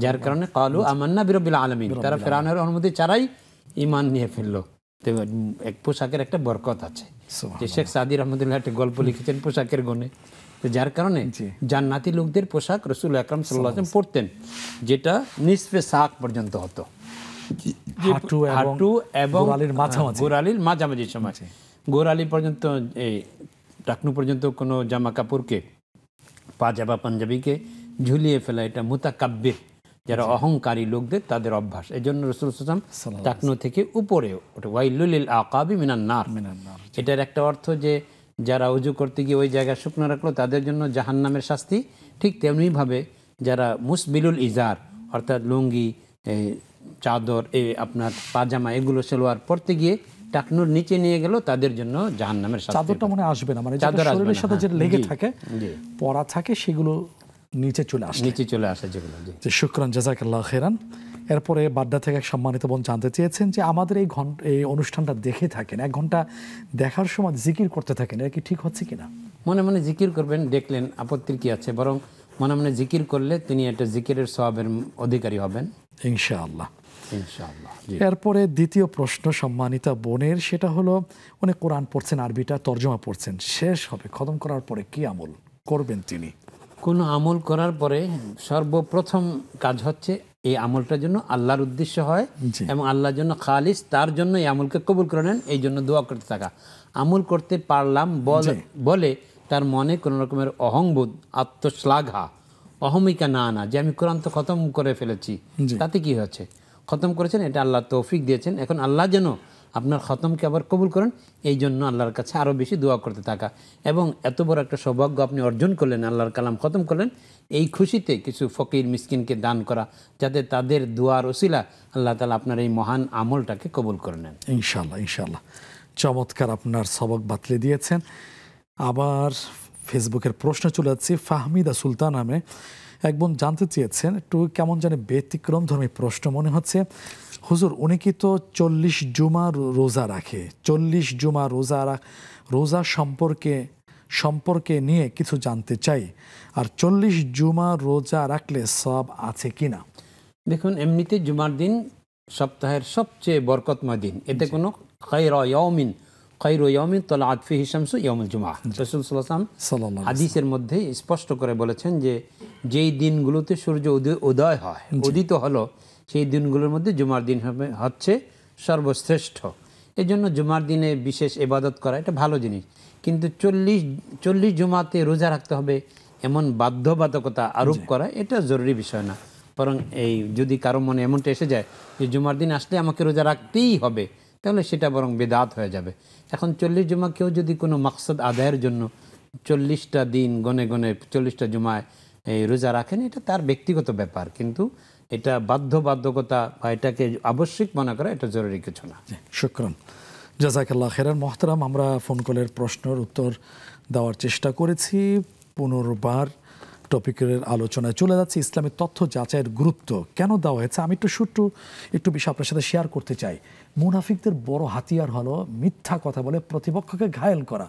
যার কারণে ক্বালু আমান্না বিরাব্বিল আলামিন, তারা ফেরাউনের অনুমতি ছাড়াই ঈমান নিয়ে ফেললো। তো এক পোশাকের একটা বরকত আছে, যে শেখ সাদি রহমতুল্লাহ একটা গল্প লিখেছেন পোশাকের গুণে। তো যার কারণে জান্নাতি লোকদের পোশাক রাসূল আকরাম সাল্লাল্লাহু আলাইহি ওয়াসাল্লাম পরতেন, যেটা নিসফে সাক পর্যন্ত হতো, হাঁটু এবং গোড়ালির মাঝামাঝি সময়, গোড়ালি পর্যন্ত, এই টাকনু পর্যন্ত কোনো জামা কাপড়কে, পাজামা পাঞ্জাবিকে ঝুলিয়ে ফেলা, এটা মুতাকাব্বির, যারা অহংকারী লোকদের তাদের অভ্যাস। এই জন্য রাসূল সাল্লাল্লাহু আলাইহি ওয়াসাল্লাম টাকনু থেকে উপরে ওটা ওয়াইলুল লিল আকাবি মিনান নার। এটার একটা অর্থ যে যারা উজু করতে গিয়ে ওই জায়গা শুকনো রাখলো তাদের জন্য জাহান্নামের শাস্তি। ঠিক তেমনিভাবে যারা মুসবিলুল ইজার অর্থাৎ লুঙ্গি, চাদর, এই আপনার পাজামা, এগুলো সালোয়ার পরতে গিয়ে টাকনুর নিচে নিয়ে গেল, তাদের জন্য জাহান্নামের শাস্তি। চাদরটা মনে আসবে না, মানে শরীরের সাথে যে লেগে থাকে পরা থাকে সেগুলো নিচে চলে আসে যেগুলো। শুকরান, জাযাকাল্লাহ খেরান। এরপরে বাড্ডা থেকে এক সম্মানিত বোন জানতে চেয়েছেন যে আমাদের এই অনুষ্ঠানটা দেখে থাকেন, 1 ঘন্টা দেখার সময় জিকির করতে থাকেন, এটা কি ঠিক হচ্ছে কিনা? মনে মনে জিকির করবেন, দেখলেন আপত্তির কি আছে, বরং মনে মনে জিকির করলে তিনি একটা জিকিরের সওয়াবের অধিকারী হবেন ইনশাআল্লাহ। ইনশাআল্লাহ। এরপরে দ্বিতীয় প্রশ্ন সম্মানিতা বোনের, সেটা হলো উনি কোরআন পড়ছেন, আরবিটা তর্জমা পড়ছেন, শেষ হবে, খতম করার পরে কি আমল করবেন তিনি? কোনো আমল করার পরে সর্বপ্রথম কাজ হচ্ছে এই আমলটার জন্য আল্লাহর উদ্দেশ্য হয় এবং আল্লাহর জন্য খালিস, তার জন্য এই আমলকে কবুল করে নেন, এই জন্য দোয়া করতে থাকা। আমল করতে পারলাম বলে তার মনে কোনো রকমের অহংবোধ, আত্মশ্লাঘা, অহমিকা না আনা যে আমি কোরআন তো খতম করে ফেলেছি, তাতে কি হয়েছে? খতম করেছেন, এটা আল্লাহ তৌফিক দিয়েছেন, এখন আল্লাহ যেন আপনার খতমকে আবার কবুল করেন, এই জন্য আল্লাহর কাছে আরও বেশি দোয়া করতে থাকা। এবং এত বড় একটা সৌভাগ্য আপনি অর্জন করলেন, আল্লাহর কালাম খতম করলেন, এই খুশিতে কিছু ফকির মিসকিনকে দান করা, যাতে তাদের দোয়ার ওসিলা আল্লাহ তাআলা আপনার এই মহান আমলটাকে কবুল করে নেন ইনশাআল্লাহ। ইনশাআল্লাহ, চমৎকার আপনার সবক বাতলে দিয়েছেন। আবার ফেসবুকের প্রশ্ন চলে যাচ্ছে, ফাহমিদা সুলতান নামে এক বোন জানতে চেয়েছেন, একটু কেমন জানে ব্যতিক্রম ধর্মী প্রশ্ন মনে হচ্ছে। হুজুর, উনি কি তো 40 জুমা রোজা রাখে, 40 জুমা রোজা সম্পর্কে নিয়ে কিছু জানতে চাই, আর 40 জুমা রোজা রাখলে সব আছে কিনা? দেখুন, এমনিতে জুমার দিন সপ্তাহের সবচেয়ে বরকতময় দিন, এতে কোনো খায়রু ইয়াউমিন তালাআত ফিহি শামসু ইয়াউমুল জুমআ। রাসূল সাল্লাল্লাহু আলাইহি ওয়াসাল্লাম হাদিসের মধ্যে স্পষ্ট করে বলেছেন যে যেই দিনগুলোতে সূর্য উদয় হয়, উদিত হলো, সেই দিনগুলোর মধ্যে জুমার দিন হচ্ছে সর্বশ্রেষ্ঠ। এই জন্য জুমার দিনে বিশেষ ইবাদত করা এটা ভালো জিনিস, কিন্তু 40 জুমাতে রোজা রাখতে হবে এমন বাধ্যবাধকতা আরোপ করা এটা জরুরি বিষয় না। বরং এই যদি কারো মনে এমনটা এসে যায় যে জুমার দিন আসলে আমাকে রোজা রাখতেই হবে, তাহলে সেটা বরং বেদাত হয়ে যাবে। এখন 40 জুমা কেউ যদি কোনো মাকসাদ আদায়ের জন্য 40টা দিন গনে 40টা জুমায় এই রোজা রাখেন, এটা তার ব্যক্তিগত ব্যাপার, কিন্তু এটা বাধ্যবাধকতা বা এটাকে আবশ্যিক মনে করা এটা জরুরি কিছু না। শুকরান, জাযাকাল্লাহ খেরান। মোহতারাম, আমরা ফোন কলের প্রশ্নের উত্তর দেওয়ার চেষ্টা করেছি, পুনর্বার টপিকের আলোচনায় চলে যাচ্ছে। ইসলামের তথ্য যাচাইয়ের গুরুত্ব কেন দেওয়া হয়েছে, আমি একটু বিষয় আপনার সাথে শেয়ার করতে চাই। মুনাফিকদের বড় হাতিয়ার হলো মিথ্যা কথা বলে প্রতিপক্ষকে ঘায়েল করা।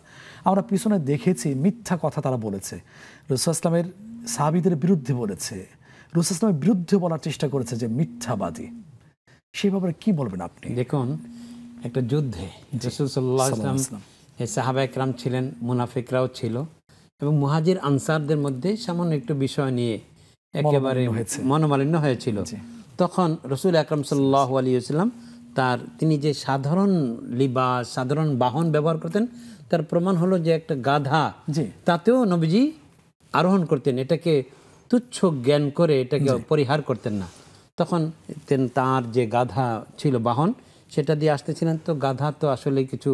আমরা পিছনে দেখেছি মিথ্যা কথা তারা বলেছে, রাসূল ইসলামের সাহাবীদের বিরুদ্ধে বলেছে, রাসূল ইসলামের বিরুদ্ধে বলার চেষ্টা করেছে যে মিথ্যাবাদী। সেই ব্যাপারে কি বলবেন আপনি? দেখুন, একটা যুদ্ধে রাসূল সাল্লাল্লাহু আলাইহি ওয়াসাল্লাম, সাহাবায়ে কেরাম ছিলেন, মুনাফিকরাও ছিল, এবং মুহাজির আনসারদের মধ্যে সামান্য একটু বিষয় নিয়ে একেবারে মনোমালিন্য হয়েছিল। তখন রাসূল আকরাম সাল্লাল্লাহু আলাইহি ওয়াসাল্লাম তিনি যে সাধারণ লিবাস, সাধারণ বাহন ব্যবহার করতেন, তার প্রমাণ হলো যে একটা গাধা, তাতেও নবীজি আরোহণ করতেন, এটাকে তুচ্ছ জ্ঞান করে এটাকে পরিহার করতেন না। তখন তার যে গাধা ছিল বাহন, সেটা দিয়ে আসতেছিলেন, তো গাধা তো আসলে কিছু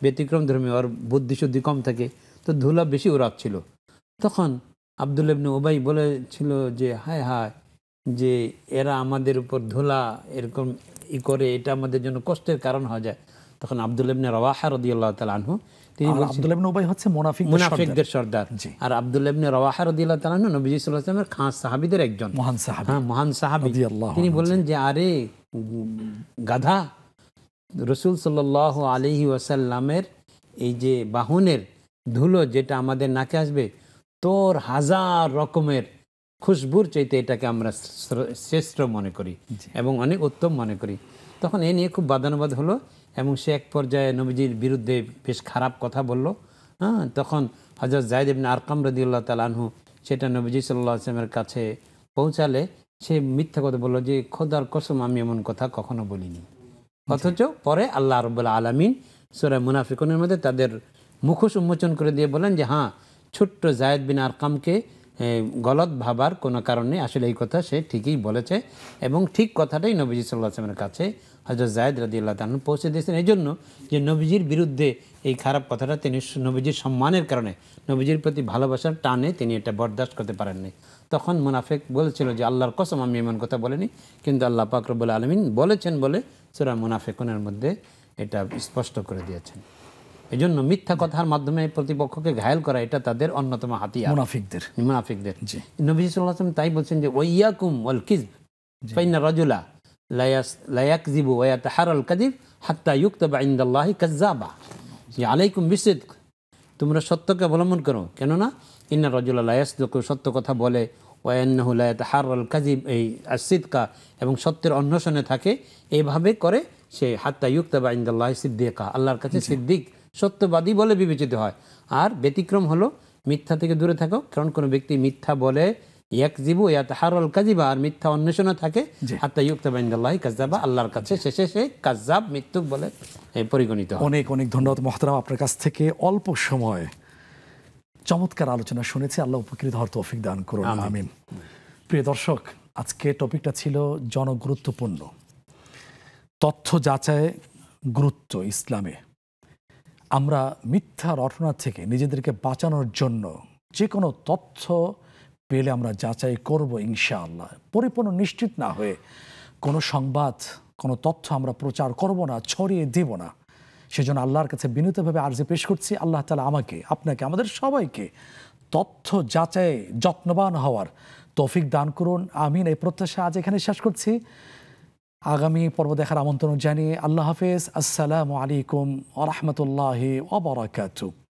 ব্যতিক্রম ধর্মী, ওর বুদ্ধিশুদ্ধি কম থাকে, তো ধুলা বেশি উড়াচ্ছিল। তখন আব্দুল্লাহ ইবনে উবাই বলেছিল যে হায় হায়, যে এরা আমাদের উপর ধুলা এরকম করে, এটা আমাদের জন্য কষ্টের কারণ হয়ে যায়। তখন আব্দুল্লাহ ইবনে রাওয়াহা রাদিয়াল্লাহু তাআলা আনহু, তিনি আব্দুল্লাহ ইবনে উবাই হচ্ছে মুনাফিকদের সর্দার, আর আব্দুল্লাহ ইবনে রাওয়াহা রাদিয়াল্লাহু তাআলা আনহু নবীজি সাল্লাল্লাহু আলাইহি ওয়াসাল্লামের খাস সাহাবীদের একজন, মহান সাহাবী। তিনি বললেন যে আরে গাধা, রাসূল সাল্লাল্লাহু আলাইহি ওয়াসাল্লামের এই যে বাহনের ধুলো যেটা আমাদের নাকে আসবে, তোর হাজার রকমের খুশবুর চাইতে এটাকে আমরা শ্রেষ্ঠ মনে করি এবং অনেক উত্তম মনে করি। তখন এ নিয়ে খুব বাদানুবাদ হলো, এবং সে এক পর্যায়ে নবীজির বিরুদ্ধে বেশ খারাপ কথা বলল। তখন হযরত যায়েদ ইবনে আরকাম রাদিয়াল্লাহু তাআলা আনহু সেটা নবীজি সাল্লাল্লাহু আলাইহি ওয়াসাল্লামের কাছে পৌঁছালে সে মিথ্যা কথা বলল যে খোদার কসম আমি এমন কথা কখনো বলিনি। অথচ পরে আল্লাহ রাব্বুল আলামিন সূরা মুনাফিকুনের মধ্যে তাদের মুখোশ উন্মোচন করে দিয়ে বলেন যে হ্যাঁ, ছোট্ট যায়েদ বিন আরকামকে গলত ভাবার কোনো কারণ নেই, আসলে এই কথা সে ঠিকই বলেছে, এবং ঠিক কথাটাই নবীজি সাল্লাল্লাহু আলাইহি ওয়াসাল্লামের কাছে হযরত যায়েদ রাদিয়াল্লাহু তাআলা পৌঁছে দিয়েছেন। এই জন্য যে নবীজির বিরুদ্ধে এই খারাপ কথাটা তিনি নবীজির সম্মানের কারণে, নবীজির প্রতি ভালোবাসার টানে তিনি এটা বরদাস্ত করতে পারেননি। তখন মুনাফিক বলেছিল যে আল্লাহর কসম আমি এমন কথা বলিনি, কিন্তু আল্লাহ পাক রব্বুল আলামিন বলেছেন বলে সূরা মুনাফিকুনের মধ্যে এটা স্পষ্ট করে দিয়েছেন। এই জন্য মিথ্যা কথার মাধ্যমে প্রতিপক্ষকে ঘায়েল করা, এটা তাদের অন্যতম হাতিয়ার মুনাফিকদের। নবী সাল্লাল্লাহু আলাইহি ওয়াসাল্লাম তাই বলছেন যে ওয়াইয়াকুম ওয়াল কিযব ফাইন্না রাজুলা লা ইয়াকযিবু ওয়া ইয়াতাহারাল কাযিব হাত্তা ইউকতাবা ইনদাল্লাহি কাযযাবা। যে আলাইকুম বিসিদক, তোমরা সত্যকে অবলম্বন করো, কেননা ইন্না রাজুলা লা ইয়াসদুকু, সত্য কথা বলে, ওয়া ইন্নাহু লা ইয়াতাহারাল কাযিব, এই আসিদকা, এবং সত্যের অন্বেষণে থাকে, এইভাবে করে সে হাত্তা ইউকতাবা ইনদাল্লাহি সিদ্দিকা, আল্লাহর কাছে সিদ্দিক সত্যবাদী বলে বিবেচিত হয়। আর ব্যতিক্রম হলো মিথ্যা থেকে দূরে থাকো, কারণ কোনো ব্যক্তি মিথ্যা বলে ইয়াকযিবু ইয়াতাহারাল কাযিবা, আর মিথ্যা অন্বেষণে থাকে হাত্তা ইউকতাবা ইনদাল্লাহি কাযযাবা, আল্লাহর কাছে শেষে সে কাযযাব, মিথ্যুক বলে পরিগণিত হয়। অনেক অনেক ধন্যবাদ মোহতারাম, আপনার কাছ থেকে অল্প সময় চমৎকার আলোচনা শুনেছি। আল্লাহ উপকৃত হওয়ার তৌফিক দান করুন, আমিন। প্রিয় দর্শক, আজকে টপিকটা ছিল জনগুরুত্বপূর্ণ তথ্য যাচাই গুরুত্ব ইসলামে। আমরা মিথ্যা রটনা থেকে নিজেদেরকে বাঁচানোর জন্য যে কোনো তথ্য পেলে আমরা যাচাই করব ইনশাআল্লাহ। পরিপূর্ণ নিশ্চিত না হয়ে কোনো সংবাদ, কোনো তথ্য আমরা প্রচার করব না, ছড়িয়ে দেব না। সেজন্য আল্লাহর কাছে বিনীতভাবে আর্জি পেশ করছি, আল্লাহ তাআলা আমাকে, আপনাকে, আমাদের সবাইকে তথ্য যাচাই যত্নবান হওয়ার তৌফিক দান করুন, আমিন। এই প্রত্যাশা আজ এখানে শেষ করছি। আগামী পর্ব দেখার আমন্ত্রণ জানিয়ে আল্লাহ হাফেজ। আসসালামু আলাইকুম ওয়া রাহমাতুল্লাহি ওয়া বারাকাতুহু।